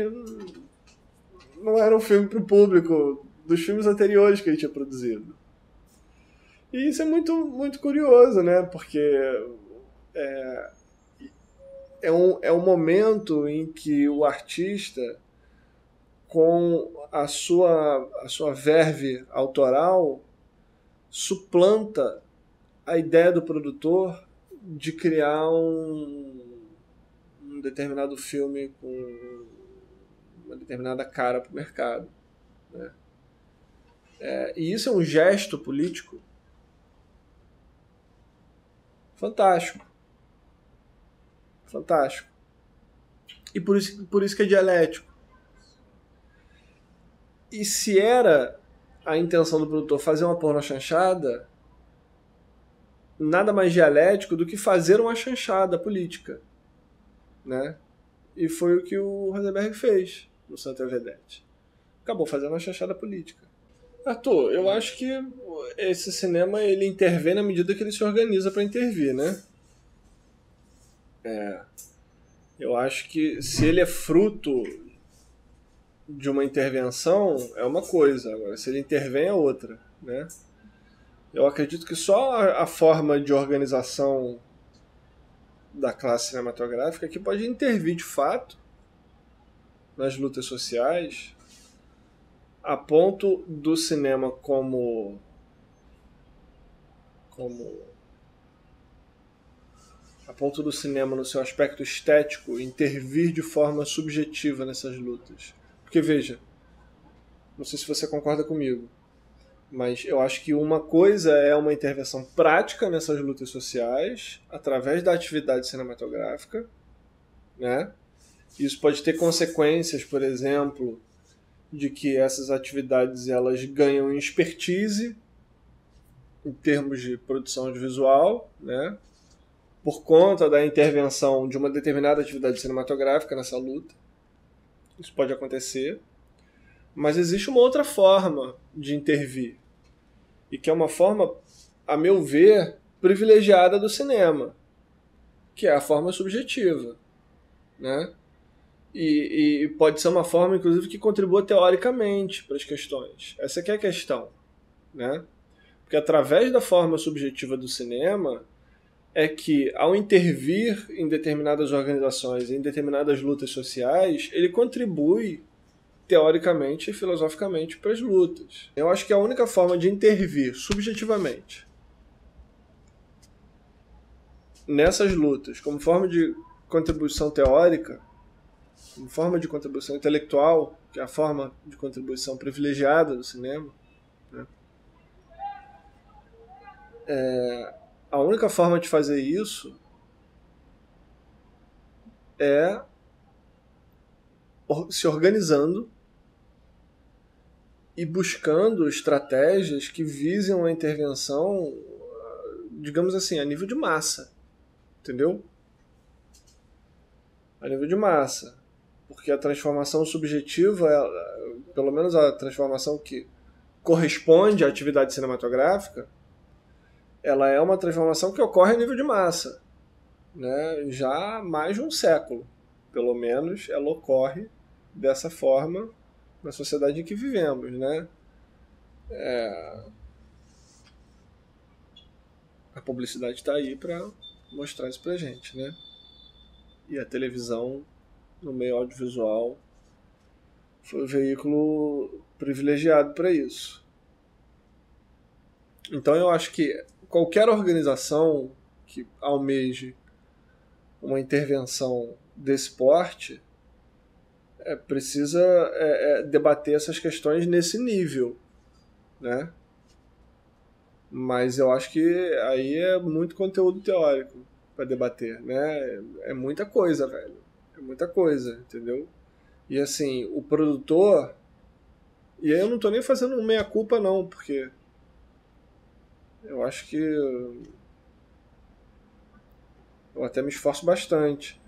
não era um filme para o público dos filmes anteriores que ele tinha produzido. E isso é muito, muito curioso, né? Porque é um momento em que o artista, com a sua verve autoral, suplanta a ideia do produtor de criar um determinado filme com uma determinada cara para o mercado, né? E isso é um gesto político fantástico. Fantástico. E por isso que é dialético. E se era a intenção do produtor fazer uma pornochanchada, nada mais dialético do que fazer uma chanchada política, né? E foi o que o Rosenberg fez no Santa Vedete. Acabou fazendo uma chanchada política. Arthur, eu acho que esse cinema ele intervém na medida que ele se organiza para intervir, né? Eu acho que se ele é fruto de uma intervenção, é uma coisa. Agora, se ele intervém, é outra, né? Eu acredito que só a forma de organização da classe cinematográfica que pode intervir de fato nas lutas sociais, a ponto do cinema como a ponto do cinema no seu aspecto estético intervir de forma subjetiva nessas lutas. Porque veja, não sei se você concorda comigo, mas eu acho que uma coisa é uma intervenção prática nessas lutas sociais através da atividade cinematográfica, né? Isso pode ter consequências, por exemplo, de que essas atividades elas ganham expertise em termos de produção audiovisual, né? Por conta da intervenção de uma determinada atividade cinematográfica nessa luta. Isso pode acontecer. Mas existe uma outra forma de intervir. E que é uma forma, a meu ver, privilegiada do cinema. Que é a forma subjetiva. Né? E pode ser uma forma, inclusive, que contribua teoricamente para as questões. Essa aqui é a questão. Né? Porque através da forma subjetiva do cinema é que, ao intervir em determinadas organizações, em determinadas lutas sociais, ele contribui teoricamente e filosoficamente para as lutas. Eu acho que a única forma de intervir subjetivamente nessas lutas, como forma de contribuição teórica, como forma de contribuição intelectual, que é a forma de contribuição privilegiada do cinema, né? A única forma de fazer isso é se organizando e buscando estratégias que visem a intervenção, digamos assim, a nível de massa. Entendeu? A nível de massa. Porque a transformação subjetiva, pelo menos a transformação que corresponde à atividade cinematográfica, ela é uma transformação que ocorre a nível de massa, né? Já há mais de um século, pelo menos, ela ocorre dessa forma na sociedade em que vivemos, né? A publicidade está aí para mostrar isso pra gente, né? E a televisão, no meio audiovisual, foi o veículo privilegiado para isso. Então eu acho que qualquer organização que almeje uma intervenção desse porte precisa debater essas questões nesse nível, né? Mas eu acho que aí é muito conteúdo teórico para debater, né? É muita coisa, velho. É muita coisa, entendeu? E assim, o produtor... E aí eu não tô nem fazendo meia-culpa não, porque eu acho que eu até me esforço bastante.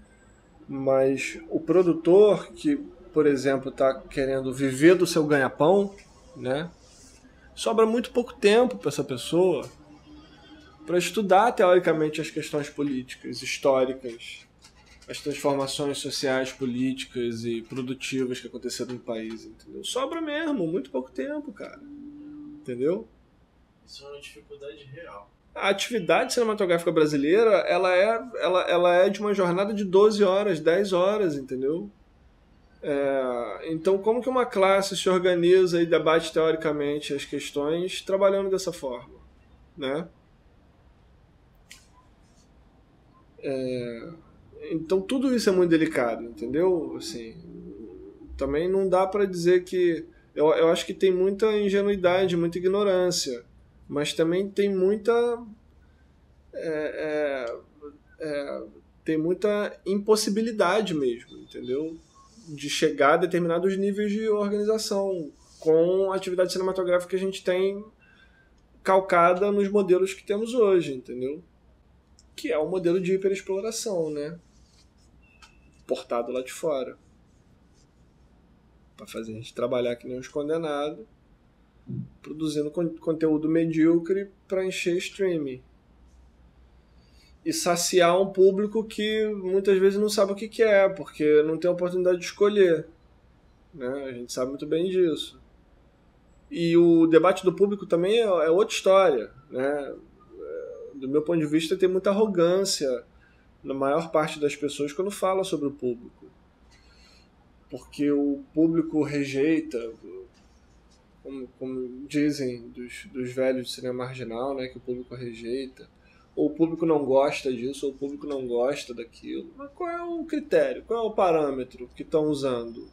Mas o produtor que, por exemplo, está querendo viver do seu ganha-pão, né? Sobra muito pouco tempo para essa pessoa para estudar teoricamente as questões políticas, históricas, as transformações sociais, políticas e produtivas que aconteceram no país, entendeu? Sobra mesmo, muito pouco tempo, cara. Entendeu? Isso é uma dificuldade real. A atividade cinematográfica brasileira, ela é de uma jornada de 12 horas, 10 horas, entendeu? Então, como que uma classe se organiza e debate teoricamente as questões trabalhando dessa forma, né? Então, tudo isso é muito delicado, entendeu? Assim, também não dá para dizer que... Eu acho que tem muita ingenuidade, muita ignorância, mas também tem muita... tem muita impossibilidade mesmo, entendeu? De chegar a determinados níveis de organização com a atividade cinematográfica que a gente tem calcada nos modelos que temos hoje, entendeu? Que é o modelo de hiperexploração, né? Portado lá de fora. Para fazer a gente trabalhar que nem uns condenados, produzindo conteúdo medíocre para encher streaming. E saciar um público que muitas vezes não sabe o que é, porque não tem a oportunidade de escolher. Né? A gente sabe muito bem disso. E o debate do público também é outra história. Né? Do meu ponto de vista, tem muita arrogância na maior parte das pessoas quando fala sobre o público. Porque o público rejeita, como dizem dos velhos de cinema marginal, né, que o público rejeita. Ou o público não gosta disso, ou o público não gosta daquilo. Mas qual é o critério? Qual é o parâmetro que estão usando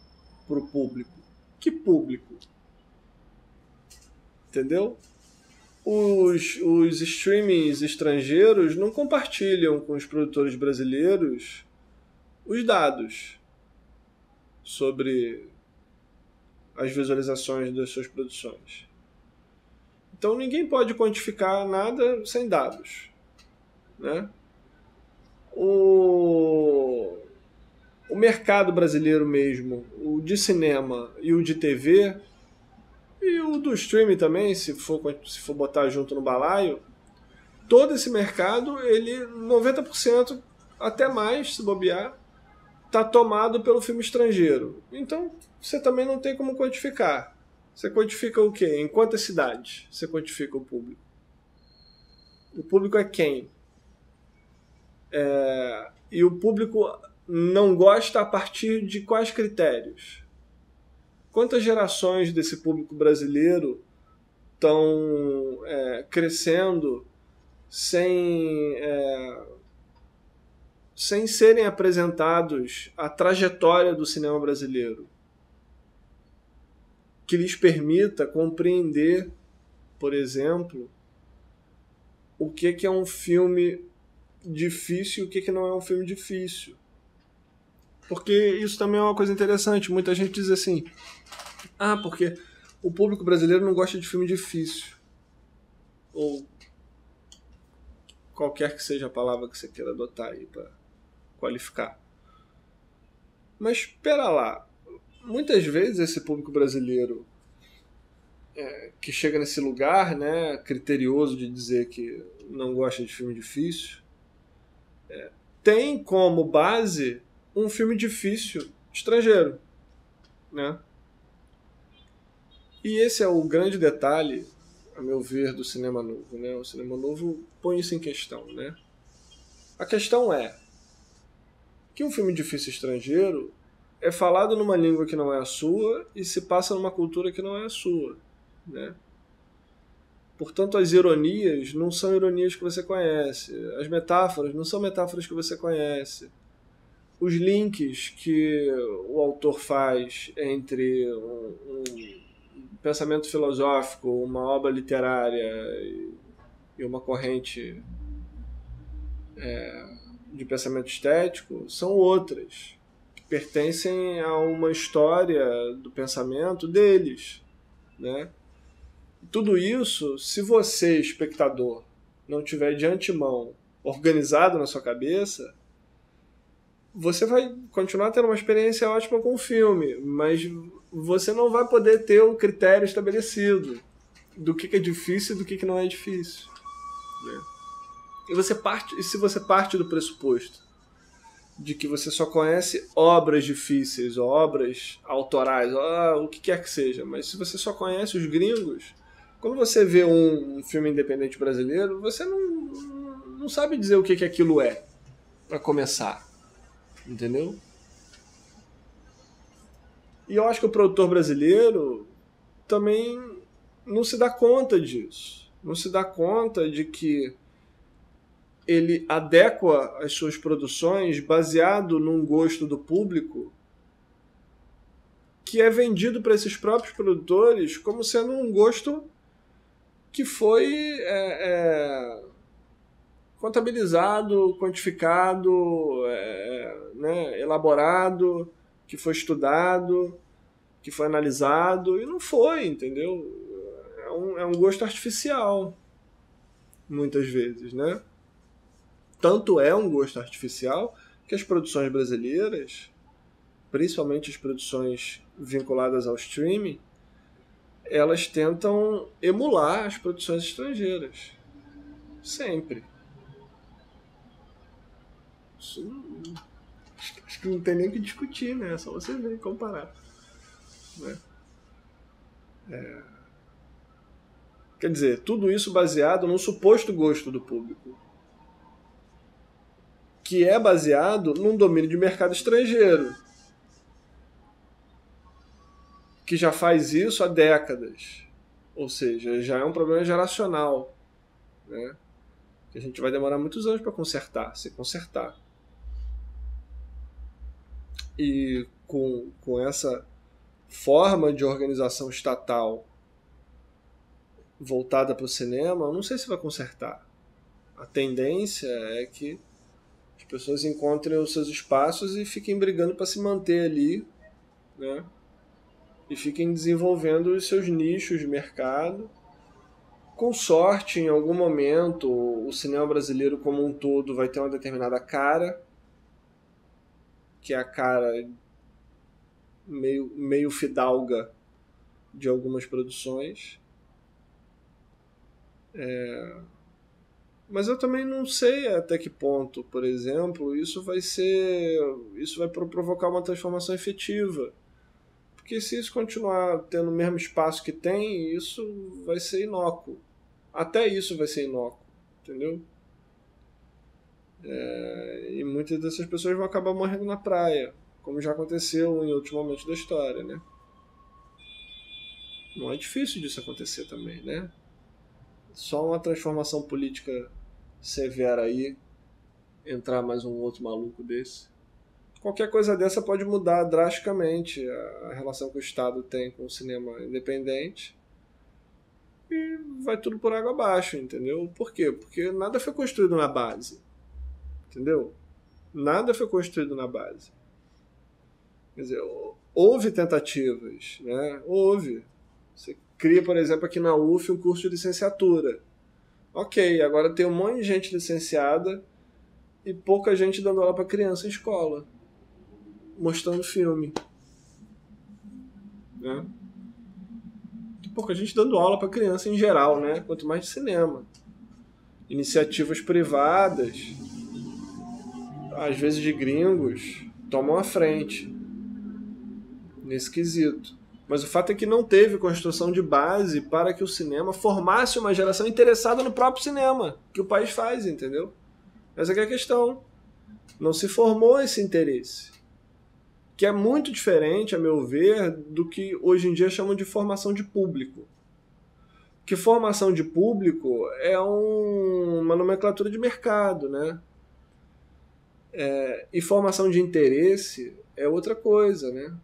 para o público? Que público? Entendeu? Os streamings estrangeiros não compartilham com os produtores brasileiros os dados sobre as visualizações das suas produções. Então ninguém pode quantificar nada sem dados, né? O mercado brasileiro mesmo, o de cinema e o de TV, e o do streaming também, se for botar junto no balaio, todo esse mercado, ele 90%, até mais, se bobear, está tomado pelo filme estrangeiro. Então, você também não tem como quantificar. Você quantifica o quê? Em quantas cidades você quantifica o público? O público é quem? E o público não gosta a partir de quais critérios? Quantas gerações desse público brasileiro estão crescendo sem serem apresentados a trajetória do cinema brasileiro, que lhes permita compreender, por exemplo, o que é um filme difícil e o que não é um filme difícil. Porque isso também é uma coisa interessante. Muita gente diz assim, porque o público brasileiro não gosta de filme difícil. Ou qualquer que seja a palavra que você queira adotar aí para qualificar. Mas espera lá. Muitas vezes esse público brasileiro que chega nesse lugar, né, criterioso de dizer que não gosta de filme difícil, tem como base um filme difícil estrangeiro, né? E esse é o grande detalhe, a meu ver, do cinema novo, né? O cinema novo põe isso em questão, né? A questão é que um filme difícil estrangeiro é falado numa língua que não é a sua e se passa numa cultura que não é a sua, né? Portanto, as ironias não são ironias que você conhece. As metáforas não são metáforas que você conhece. Os links que o autor faz entre um pensamento filosófico, uma obra literária e uma corrente de pensamento estético são outras, que pertencem a uma história do pensamento deles, né? Tudo isso, se você, espectador, não tiver de antemão organizado na sua cabeça, você vai continuar tendo uma experiência ótima com o filme, mas você não vai poder ter um critério estabelecido do que é difícil e do que não é difícil, né? E se você parte do pressuposto de que você só conhece obras difíceis, ou obras autorais, o que quer que seja, mas se você só conhece os gringos, quando você vê um filme independente brasileiro, você não sabe dizer o que aquilo é, para começar. Entendeu? E eu acho que o produtor brasileiro também não se dá conta disso. Não se dá conta de que ele adequa as suas produções baseado num gosto do público que é vendido para esses próprios produtores como sendo um gosto que foi contabilizado, quantificado, né, elaborado, que foi estudado, que foi analisado, e não foi, entendeu? É um gosto artificial, muitas vezes, né? Tanto é um gosto artificial que as produções brasileiras, principalmente as produções vinculadas ao streaming, elas tentam emular as produções estrangeiras. Sempre. Isso acho que não tem nem o que discutir, né? É só você ver e comparar, né? Quer dizer, tudo isso baseado num suposto gosto do público, que é baseado num domínio de mercado estrangeiro, que já faz isso há décadas. Ou seja, já é um problema geracional, né? Que a gente vai demorar muitos anos para se consertar. E com essa forma de organização estatal voltada para o cinema, eu não sei se vai consertar. A tendência é que as pessoas encontrem os seus espaços e fiquem brigando para se manter ali, né? E fiquem desenvolvendo os seus nichos de mercado Com sorte, em algum momento, o cinema brasileiro como um todo vai ter uma determinada cara, que é a cara meio fidalga de algumas produções. Mas eu também não sei até que ponto, por exemplo, isso vai provocar uma transformação efetiva. Porque se isso continuar tendo o mesmo espaço que tem, isso vai ser inócuo. Até isso vai ser inócuo, entendeu? E muitas dessas pessoas vão acabar morrendo na praia, como já aconteceu em outros momentos da história, né? Não é difícil disso acontecer também, né? Só uma transformação política severa aí, entrar mais um outro maluco desse. Qualquer coisa dessa pode mudar drasticamente a relação que o Estado tem com o cinema independente e vai tudo por água abaixo, entendeu? Por quê? Porque nada foi construído na base, entendeu? Nada foi construído na base. Quer dizer, houve tentativas, né? Houve. Você cria, por exemplo, aqui na UF um curso de licenciatura. Ok, agora tem um monte de gente licenciada e pouca gente dando aula para criança em escola, mostrando filme, né? Pouca gente dando aula para criança em geral, né? Quanto mais de cinema. Iniciativas privadas, às vezes de gringos, tomam a frente nesse quesito. Mas o fato é que não teve construção de base para que o cinema formasse uma geração interessada no próprio cinema que o país faz, entendeu? Essa que é a questão. Não se formou esse interesse, que é muito diferente, a meu ver, do que hoje em dia chamam de formação de público. Que formação de público é uma nomenclatura de mercado, né? E formação de interesse é outra coisa, né?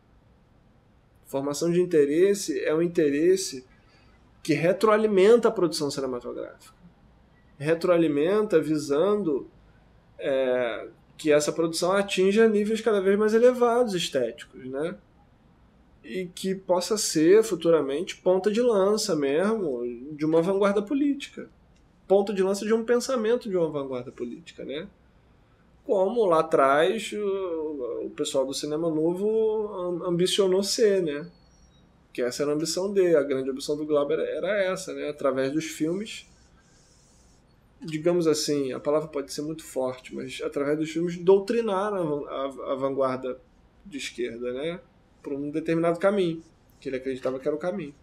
Formação de interesse é um interesse que retroalimenta a produção cinematográfica. Retroalimenta visando que essa produção atinja níveis cada vez mais elevados estéticos, né? E que possa ser futuramente ponta de lança mesmo de uma vanguarda política. Ponta de lança de um pensamento de uma vanguarda política, né? Como lá atrás o pessoal do cinema novo ambicionou ser, né? Que essa era a ambição dele, a grande ambição do Glauber era essa, né? Através dos filmes, digamos assim, a palavra pode ser muito forte, mas através dos filmes doutrinar a vanguarda de esquerda, né? Por um determinado caminho, que ele acreditava que era o caminho.